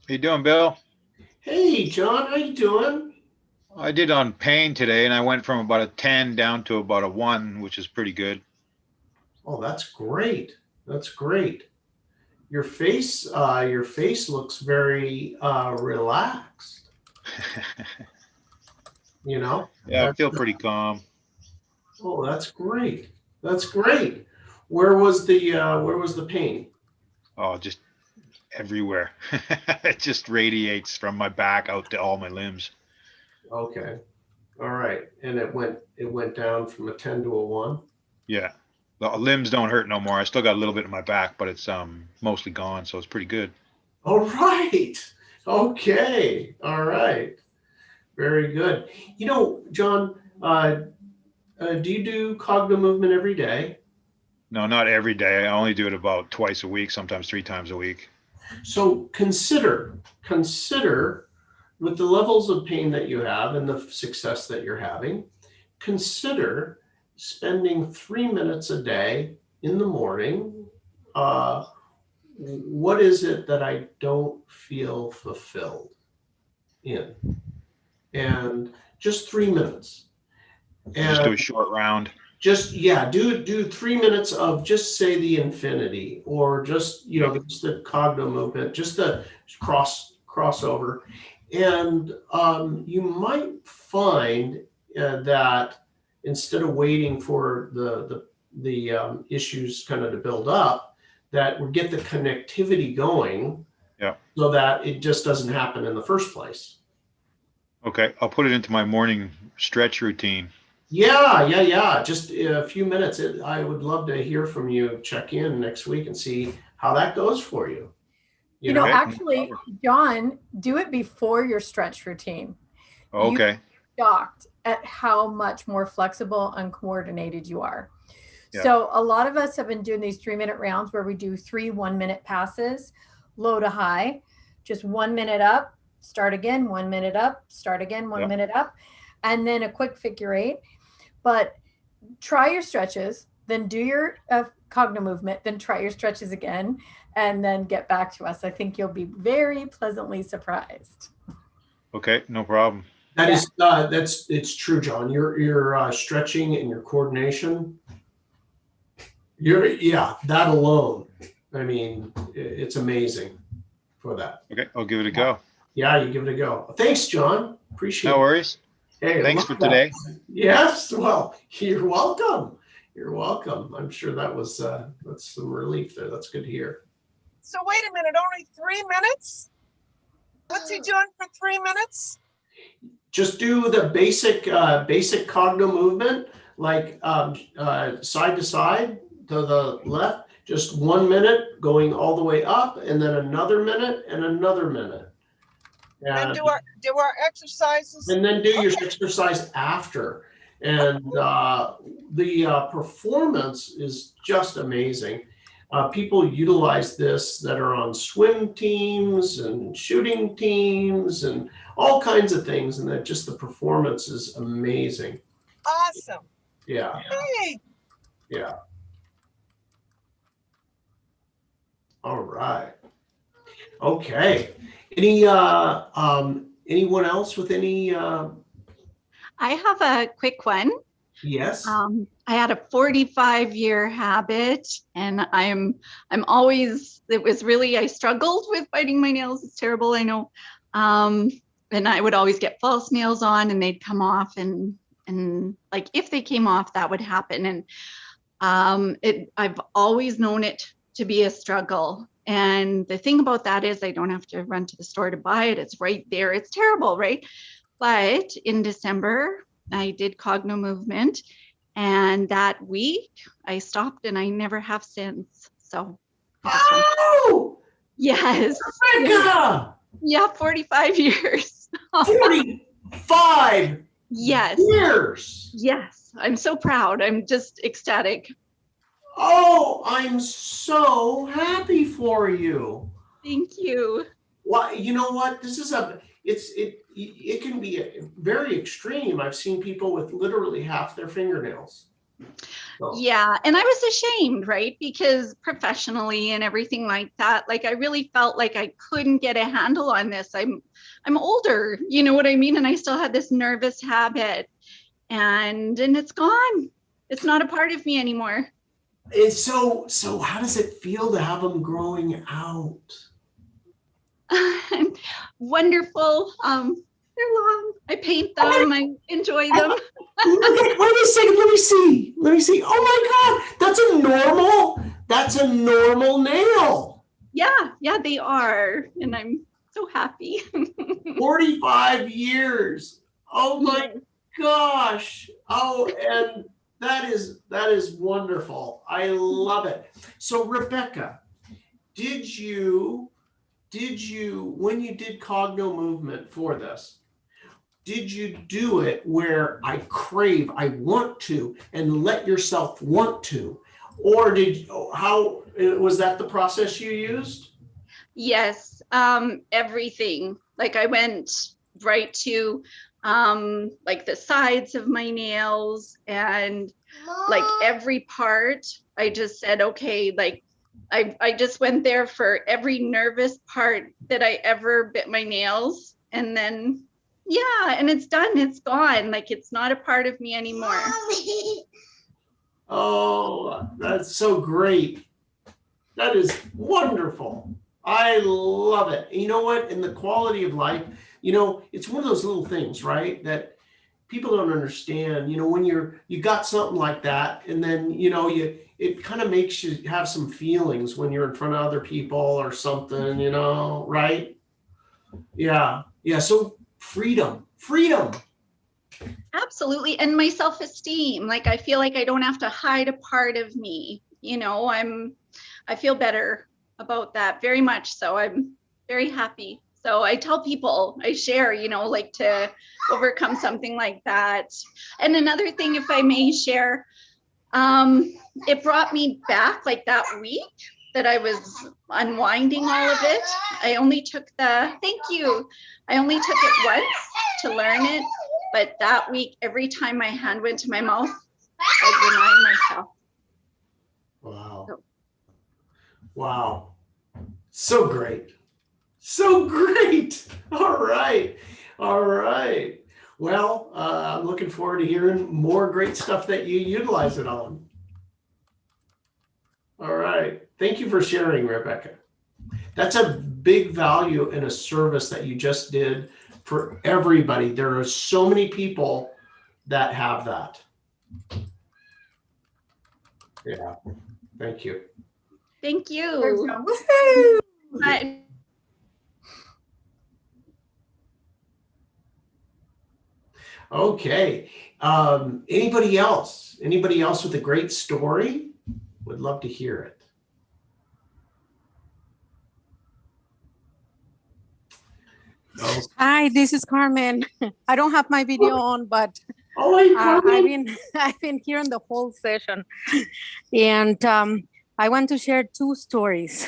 How you doing, Bill? Hey, John, how you doing? I did on pain today, and I went from about a 10 down to about a 1, which is pretty good. Oh, that's great. That's great. Your face looks very relaxed. Yeah, I feel pretty calm. Oh, that's great. That's great. Where was the pain? Oh, just everywhere. It just radiates from my back out to all my limbs. Okay. All right. And it went down from a 10 to a 1? Yeah. The limbs don't hurt no more. I still got a little bit in my back, but it's mostly gone, so it's pretty good. All right. Okay. All right. Very good. John, do you do Cognomovement every day? No, not every day. I only do it about twice a week, sometimes 3 times a week. So consider with the levels of pain that you have and the success that you're having, consider spending 3 minutes a day in the morning. What is it that I don't feel fulfilled in? And just 3 minutes. And just do a short round. Just do 3 minutes of just say the infinity, or just just the Cogno movement, just the crossover, and you might find that instead of waiting for the issues kind of to build up, that we get the connectivity going, so that it just doesn't happen in the first place. Okay, I'll put it into my morning stretch routine. Yeah. Just a few minutes. I would love to hear from you. Check in next week and see how that goes for you. You know, Okay, no actually, problem. John, do it before your stretch routine. You Okay, shocked at how much more flexible and coordinated you are. yeah, So a lot of us have been doing these 3-minute rounds where we do 3 1-minute passes, low to high, just 1 minute up, start again, 1 minute up, start again, 1 yeah. minute up, and then a quick figure 8. But try your stretches, then do your Cogno movement, then try your stretches again, and then get back to us. I think you'll be very pleasantly surprised. Okay, no problem. That is, it's true, John. Your stretching and your coordination. That alone. I mean, it's amazing for that. Okay, I'll give it a go. Yeah, you give it a go. Thanks, John. Appreciate No it. worries. Hey, Thanks love for that. today. Yes, well, you're welcome. You're welcome. I'm sure that was that's some relief there. That's good to hear. So wait a minute, only 3 minutes? What's he doing for 3 minutes? Just do the basic Cogno movement, like side to side to the left. Just 1 minute going all the way up, and then another minute and another minute. And do our exercises. And then do your exercise after. And the performance is just amazing. People utilize this that are on swim teams and shooting teams and all kinds of things. And that just the performance is amazing. Awesome. Yeah. Hey. Yeah. All right. Okay. Anyone else with any? I have a quick one. Yes. I had a 45-year habit, and I'm always, it was really, I struggled with biting my nails. It's terrible, I know. And I would always get false nails on, and they'd come off, and like if they came off, that would happen. And I've always known it to be a struggle. And the thing about that is I don't have to run to the store to buy it. It's right there. It's terrible, right? But in December, I did Cognomovement, and that week I stopped, and I never have since. So, oh, yes, Rebecca! yeah, 45 years. 45 yes, years. yes, I'm so proud. I'm just ecstatic. Oh, I'm so happy for you. Thank you. Well, you know what? This is it can be very extreme. I've seen people with literally half their fingernails. So. Yeah, and I was ashamed, right? Because professionally and everything like that, like I really felt like I couldn't get a handle on this. I'm older, you know what I mean? And I still had this nervous habit, and it's gone. It's not a part of me anymore. And so how does it feel to have them growing out? Wonderful. They're long. I paint them. I enjoy them. Wait a second. Let me see. Oh my God, that's a normal nail. Yeah, they are, and I'm so happy. 45 years. Oh my gosh. Oh, and that is wonderful. I love it. So Rebecca, did you when you did Cognomovement for this, did you do it where I want to, and let yourself want to? Or how was that the process you used? Yes, everything. Like I went right to like the sides of my nails, and like every part. I just said, okay, like I just went there for every nervous part that I ever bit my nails, and then yeah, and it's done. It's gone. Like it's not a part of me anymore. Oh, that's so great. That is wonderful. I love it. You know what? In the quality of life, it's one of those little things, right? That people don't understand. When you got something like that, and then, it kind of makes you have some feelings when you're in front of other people or something, right? Yeah. So freedom. Absolutely. And my self-esteem, like I feel like I don't have to hide a part of me. You know, I feel better about that very much. So I'm very happy. So I tell people, I share, you know, like to overcome something like that. And another thing, if I may share, it brought me back like that week that I was unwinding all of it. I only took thank you. I only took it once to learn it. But that week, every time my hand went to my mouth, I'd remind myself. Wow. So. Wow. So great. So great. All right. All right. Well, I'm looking forward to hearing more great stuff that you utilize it on. All right. Thank you for sharing, Rebecca. That's a big value and a service that you just did for everybody. There are so many people that have that. Yeah. Thank you. Thank you. Woohoo! Bye. Okay. Anybody else? Anybody else with a great story? Would love to hear it. No. Hi, this is Carmen. I don't have my video on, but Oh, hey, Carmen. I've been hearing the whole session, and I want to share two stories.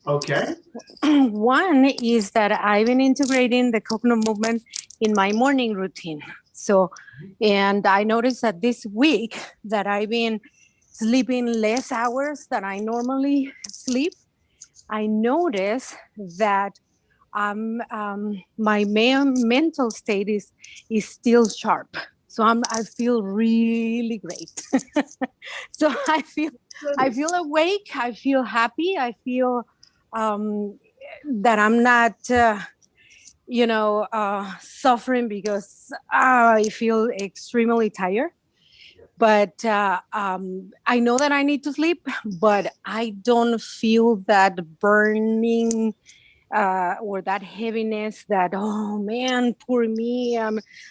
Okay. One is that I've been integrating the Cogno movement in my morning routine. So, and I noticed that this week that I've been sleeping less hours than I normally sleep, I noticed that my mental state is still sharp. So I feel really great. So I feel awake. I feel happy. I feel that I'm not, suffering because I feel extremely tired. But I know that I need to sleep, but I don't feel that burning or that heaviness that, oh man, poor me,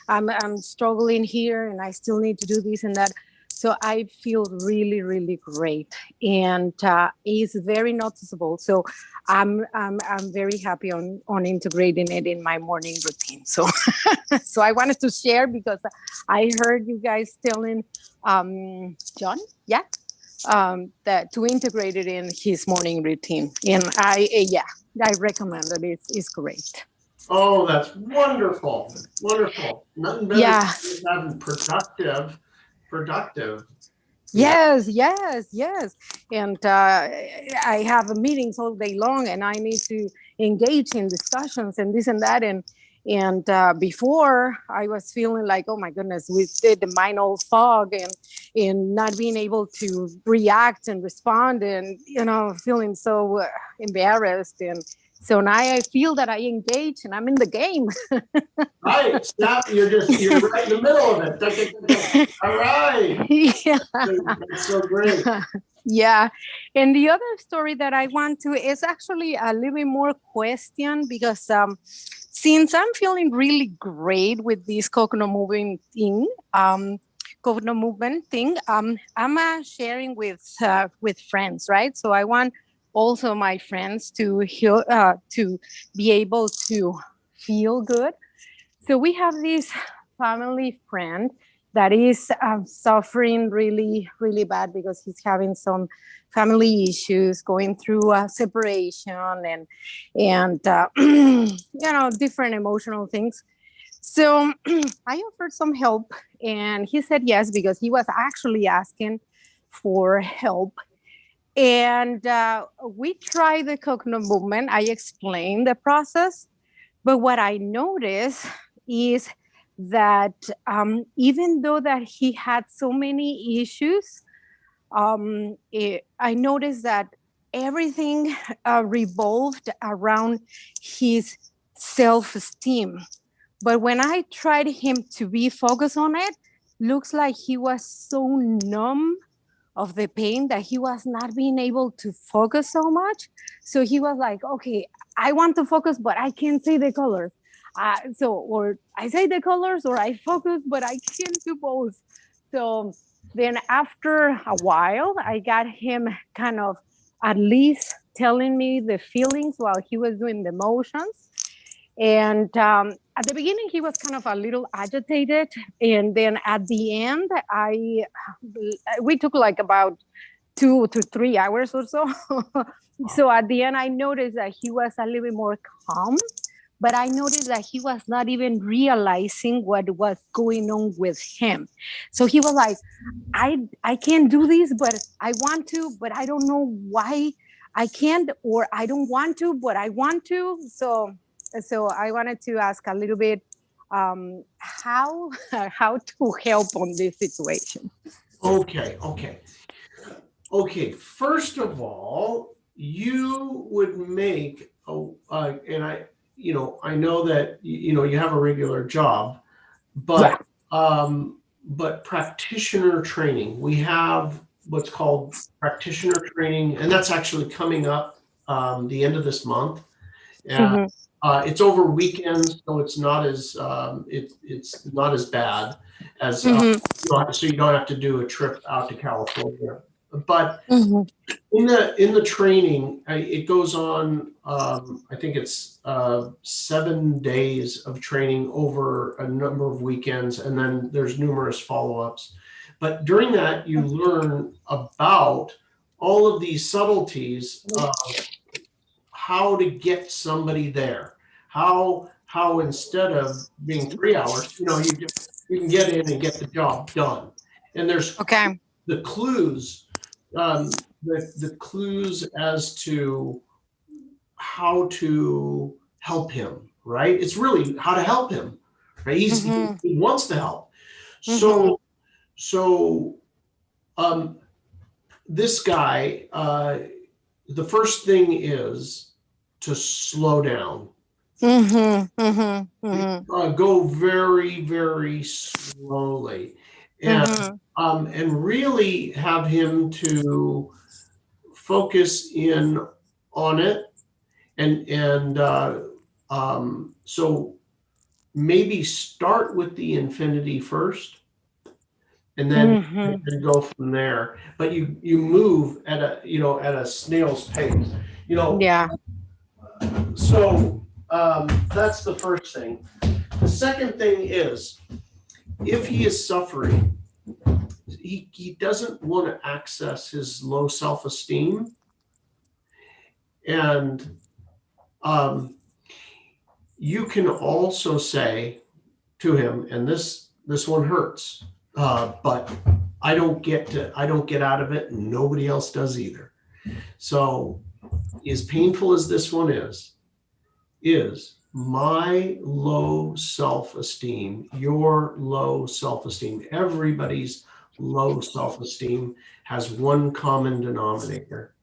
I'm struggling here and I still need to do this and that. So I feel really, really great, and it's very noticeable. So I'm very happy on integrating it in my morning routine. So so I wanted to share because I heard you guys telling John, yeah, that to integrate it in his morning routine, and I recommend it. It's great. Oh, that's wonderful. Wonderful. Nothing better than having productive. Yes. And I have meetings all day long, and I need to engage in discussions and this and that. And before I was feeling like, oh my goodness, with the mind all fog and not being able to react and respond, and feeling so embarrassed. And so now I feel that I engage and I'm in the game. Right. Stop. You're right in the middle of it. All right. Yeah. That's so great. Yeah. And the other story that I want to is actually a little bit more question, because since I'm feeling really great with this Conomovement thing, I'm sharing with friends, right? So I want also my friends to be able to feel good. So we have this family friend that is suffering really, really bad because he's having some family issues, going through a separation and different emotional things. So I offered some help, and he said yes, because he was actually asking for help. And we tried the Cogno movement. I explained the process, but what I noticed is that even though that he had so many issues, I noticed that everything revolved around his self-esteem. But when I tried him to be focused on it, looks like he was so numb of the pain that he was not being able to focus so much. So he was like, okay, I want to focus, but I can't see the colors. Or I say the colors or I focus, but I can't do both. So then after a while, I got him kind of at least telling me the feelings while he was doing the motions. And at the beginning, he was kind of a little agitated. And then at the end, we took like about 2 to 3 hours or so. So at the end, I noticed that he was a little bit more calm, but I noticed that he was not even realizing what was going on with him. So he was like, I can't do this, but I want to, but I don't know why I can't, or I don't want to, but I want to. So I wanted to ask a little bit how to help on this situation. Okay. First of all, you would make and I know that you have a regular job, but practitioner training. We have what's called practitioner training, and that's actually coming up the end of this month. And it's over weekends, so it's not as it's not as bad as so you don't have to do a trip out to California. But in the training, it goes on. I think it's 7 days of training over a number of weekends, and then there's numerous follow-ups. But during that, you learn about all of these subtleties of how to get somebody there. How instead of being 3 hours, you can get in and get the job done. And there's the clues. The clues as to how to help him, right? It's really how to help him, right? He wants to help. So this guy, the first thing is to slow down. Go very, very slowly. And really have him to focus in on it, and so maybe start with the infinity first, and then and go from there. But you move at a snail's pace. So that's the first thing. The second thing is, if he is suffering, he doesn't want to access his low self-esteem. And you can also say to him, and this one hurts, but I don't get out of it, and nobody else does either. So as painful as this one is my low self-esteem, your low self-esteem, everybody's low self-esteem has one common denominator,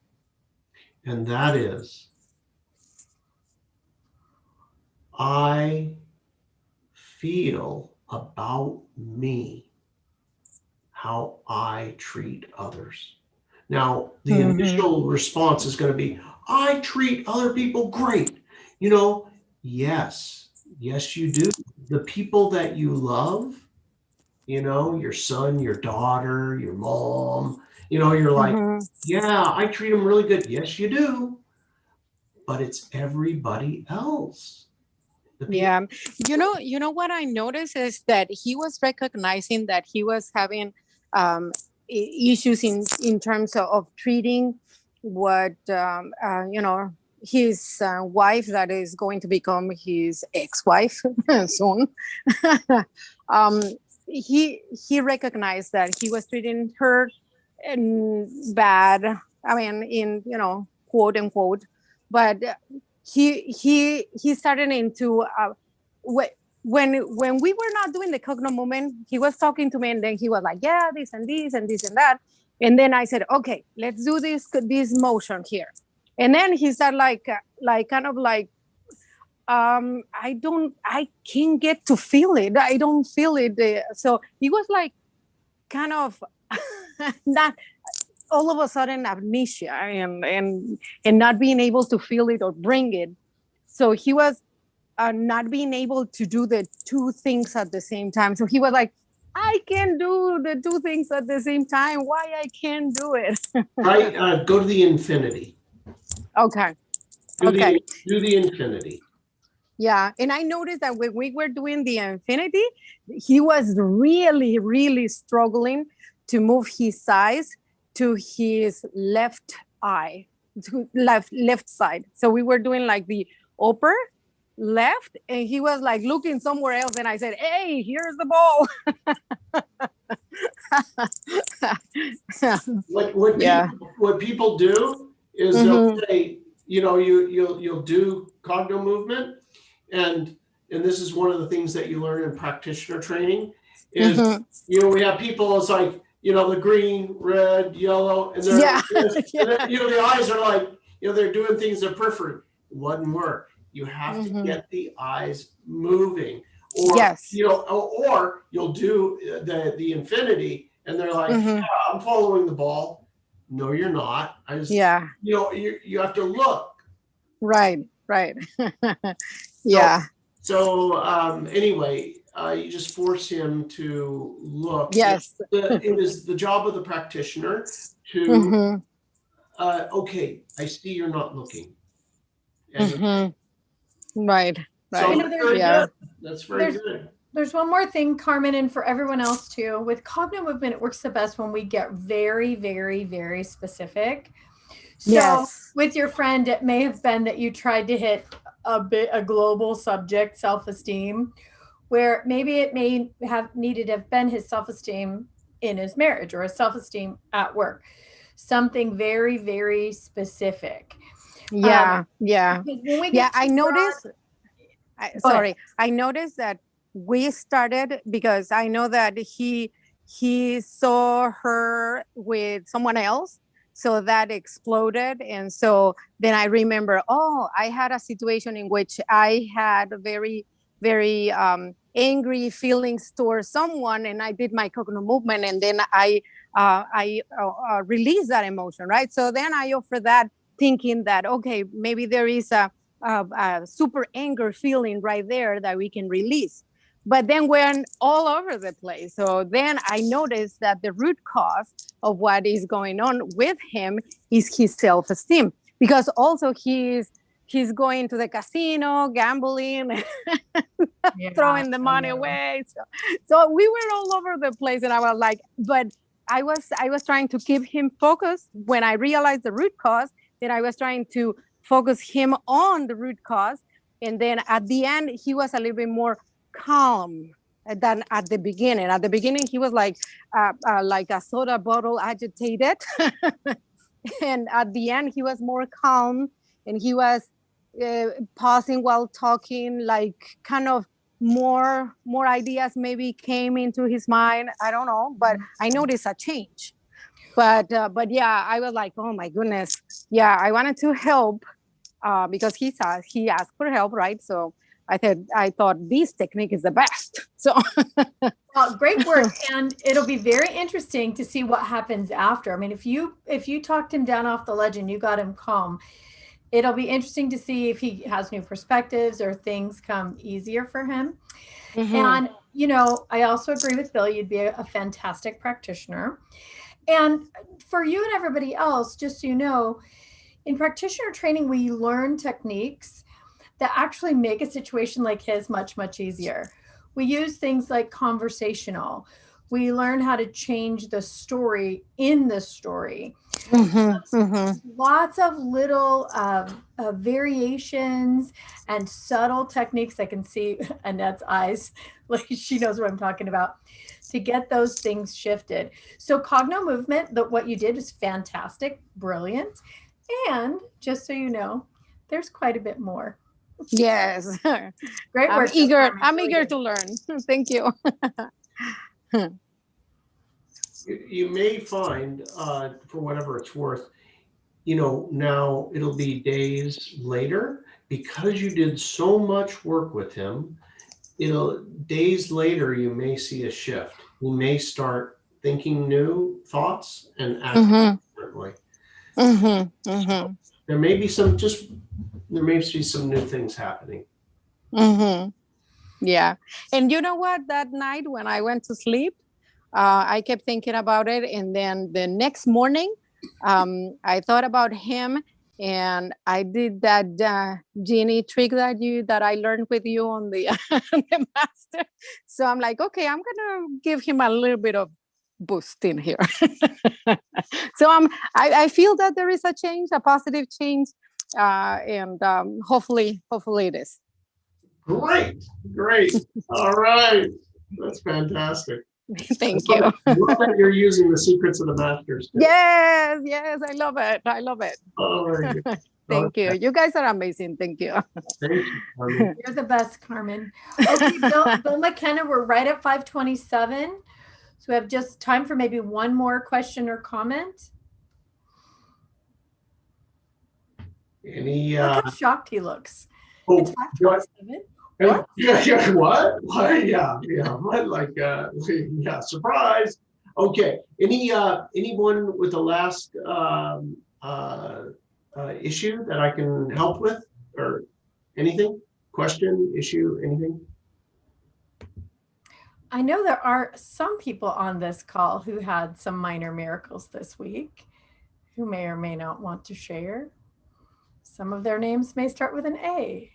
and that is I feel about me how I treat others. Now, the initial response is going to be, I treat other people great. Yes, you do. The people that you love, your son, your daughter, your mom, you're like, yeah, I treat them really good. Yes, you do. But it's everybody else. Yeah. You know what I noticed is that he was recognizing that he was having issues in terms of treating what his wife, that is going to become his ex-wife soon. He recognized that he was treating her bad. I mean, in quote unquote, but he started into when we were not doing the Cogno movement, he was talking to me, and then he was like, yeah, this and this and this and that. And then I said, okay, let's do this motion here. And then he started like kind of like, I can't get to feel it. I don't feel it. So he was like kind of not all of a sudden amnesia and not being able to feel it or bring it. So he was not being able to do the two things at the same time. So he was like, I can do the two things at the same time. Why I can't do it? Right, go to the infinity. Okay. Do Okay. the infinity. Yeah. And I noticed that when we were doing the infinity, he was really, really struggling to move his eyes to his left eye, to left side. So we were doing like the upper left, and he was like looking somewhere else. And I said, hey, here's the ball. What people do is they'll say, you know, you'll do cogno movement, and this is one of the things that you learn in practitioner training is, you know, we have people, it's like, you know, the green, red, yellow, and they're and then, you know, the eyes are like, you know, they're doing things in periphery. It wouldn't work. You have to get the eyes moving, or you know, or you'll do the infinity, and they're like, yeah, I'm following the ball. No, you're not. I just, you know, you have to look. Right. Yeah. So anyway, you just force him to look. Yes. It is the job of the practitioner to, okay, I see you're not looking. And Right. so You know, that's very good. There's one more thing, Carmen, and for everyone else too. With Cogno movement, it works the best when we get very, very, very specific. So with your friend, it may have been that you tried to hit a global subject, self-esteem, where maybe it may have needed to have been his self-esteem in his marriage or his self-esteem at work. Something very, very specific. Yeah. I noticed that we started because I know that he saw her with someone else, so that exploded. And so then I remember, oh, I had a situation in which I had very, very angry feelings towards someone, and I did my Cogno movement, and then I released that emotion, right? So then I offer that, thinking that, okay, maybe there is a super anger feeling right there that we can release. But then we're all over the place. So then I noticed that the root cause of what is going on with him is his self-esteem, because also he's going to the casino, gambling, throwing the money away. So we were all over the place, and I was like, but I was trying to keep him focused. When I realized the root cause, that I was trying to focus him on the root cause. And then at the end, he was a little bit more calm than at the beginning. At the beginning, he was like a soda bottle agitated. And at the end, he was more calm, and he was pausing while talking, like kind of more ideas maybe came into his mind. I don't know, but I noticed a change. But yeah, I was like, oh my goodness. Yeah, I wanted to help because he asked for help, right? So I thought this technique is the best. So well, great work. And it'll be very interesting to see what happens after. I mean, if you talked him down off the ledge and you got him calm, it'll be interesting to see if he has new perspectives or things come easier for him. And, you know, I also agree with Bill, you'd be a fantastic practitioner. And for you and everybody else, just so you know, in practitioner training, we learn techniques that actually make a situation like his much, much easier. We use things like conversational. We learn how to change the story in the story. Lots of little variations and subtle techniques. I can see Annette's eyes, like she knows what I'm talking about, to get those things shifted. So Cogno movement, what you did is fantastic, brilliant. And just so you know, there's quite a bit more. Yes. Great work. I'm eager to learn. Thank you. You may find, for whatever it's worth, you know, now it'll be days later, because you did so much work with him, days later, you may see a shift. You may start thinking new thoughts and acting differently. So there may be some new things happening. Mm-hmm. Yeah. And you know what? That night when I went to sleep, I kept thinking about it. And then the next morning, I thought about him, and I did that genie trick that I learned with you on the, the master. So I'm like, okay, I'm gonna give him a little bit of boost in here. So I feel that there is a change, a positive change, and hopefully it is. Great. All right. That's fantastic. Thank you. Love that you're using the secrets of the masters. Yes, I love it. Oh, very good. Thank you. You guys are amazing. Thank you. Thank you, Carmen. You're the best, Carmen. Okay, Bill McKenna, we're right at 5:27. So we have just time for maybe one more question or comment. Look how shocked he looks. It's 5:27. What? Yeah, what? Yeah. What? Like, yeah, surprise. Okay. Anyone with the last issue that I can help with, or anything? Question, issue, anything? I know there are some people on this call who had some minor miracles this week, who may or may not want to share. Some of their names may start with an A.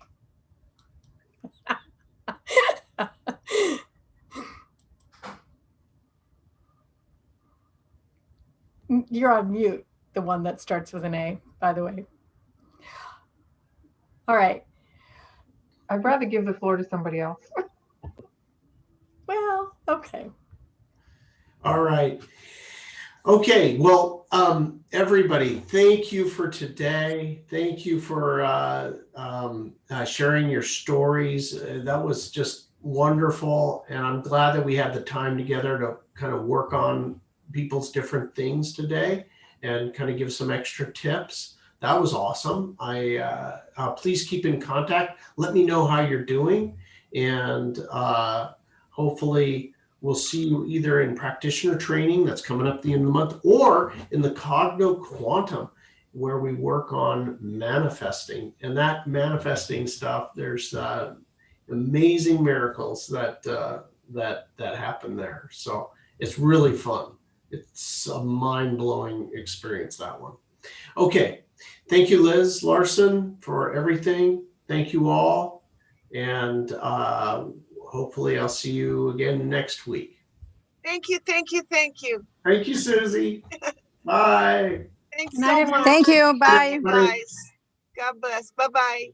You're on mute, the one that starts with an A, by the way. All right. I'd rather give the floor to somebody else. Well, okay. All right. Okay. Well, everybody, thank you for today. Thank you for sharing your stories. That was just wonderful. And I'm glad that we had the time together to kind of work on people's different things today and kind of give some extra tips. That was awesome. Please keep in contact. Let me know how you're doing. And hopefully we'll see you either in practitioner training that's coming up at the end of the month, or in the Cogno Quantum, where we work on manifesting. And that manifesting stuff, there's amazing miracles that happen there. So it's really fun. It's a mind-blowing experience, that one. Okay. Thank you, Liz Larson, for everything. Thank you all. And hopefully I'll see you again next week. Thank you. Thank you, Susie. Bye. Thanks Good night, so everyone. much. Thank you. Bye. Guys. God bless. Bye-bye.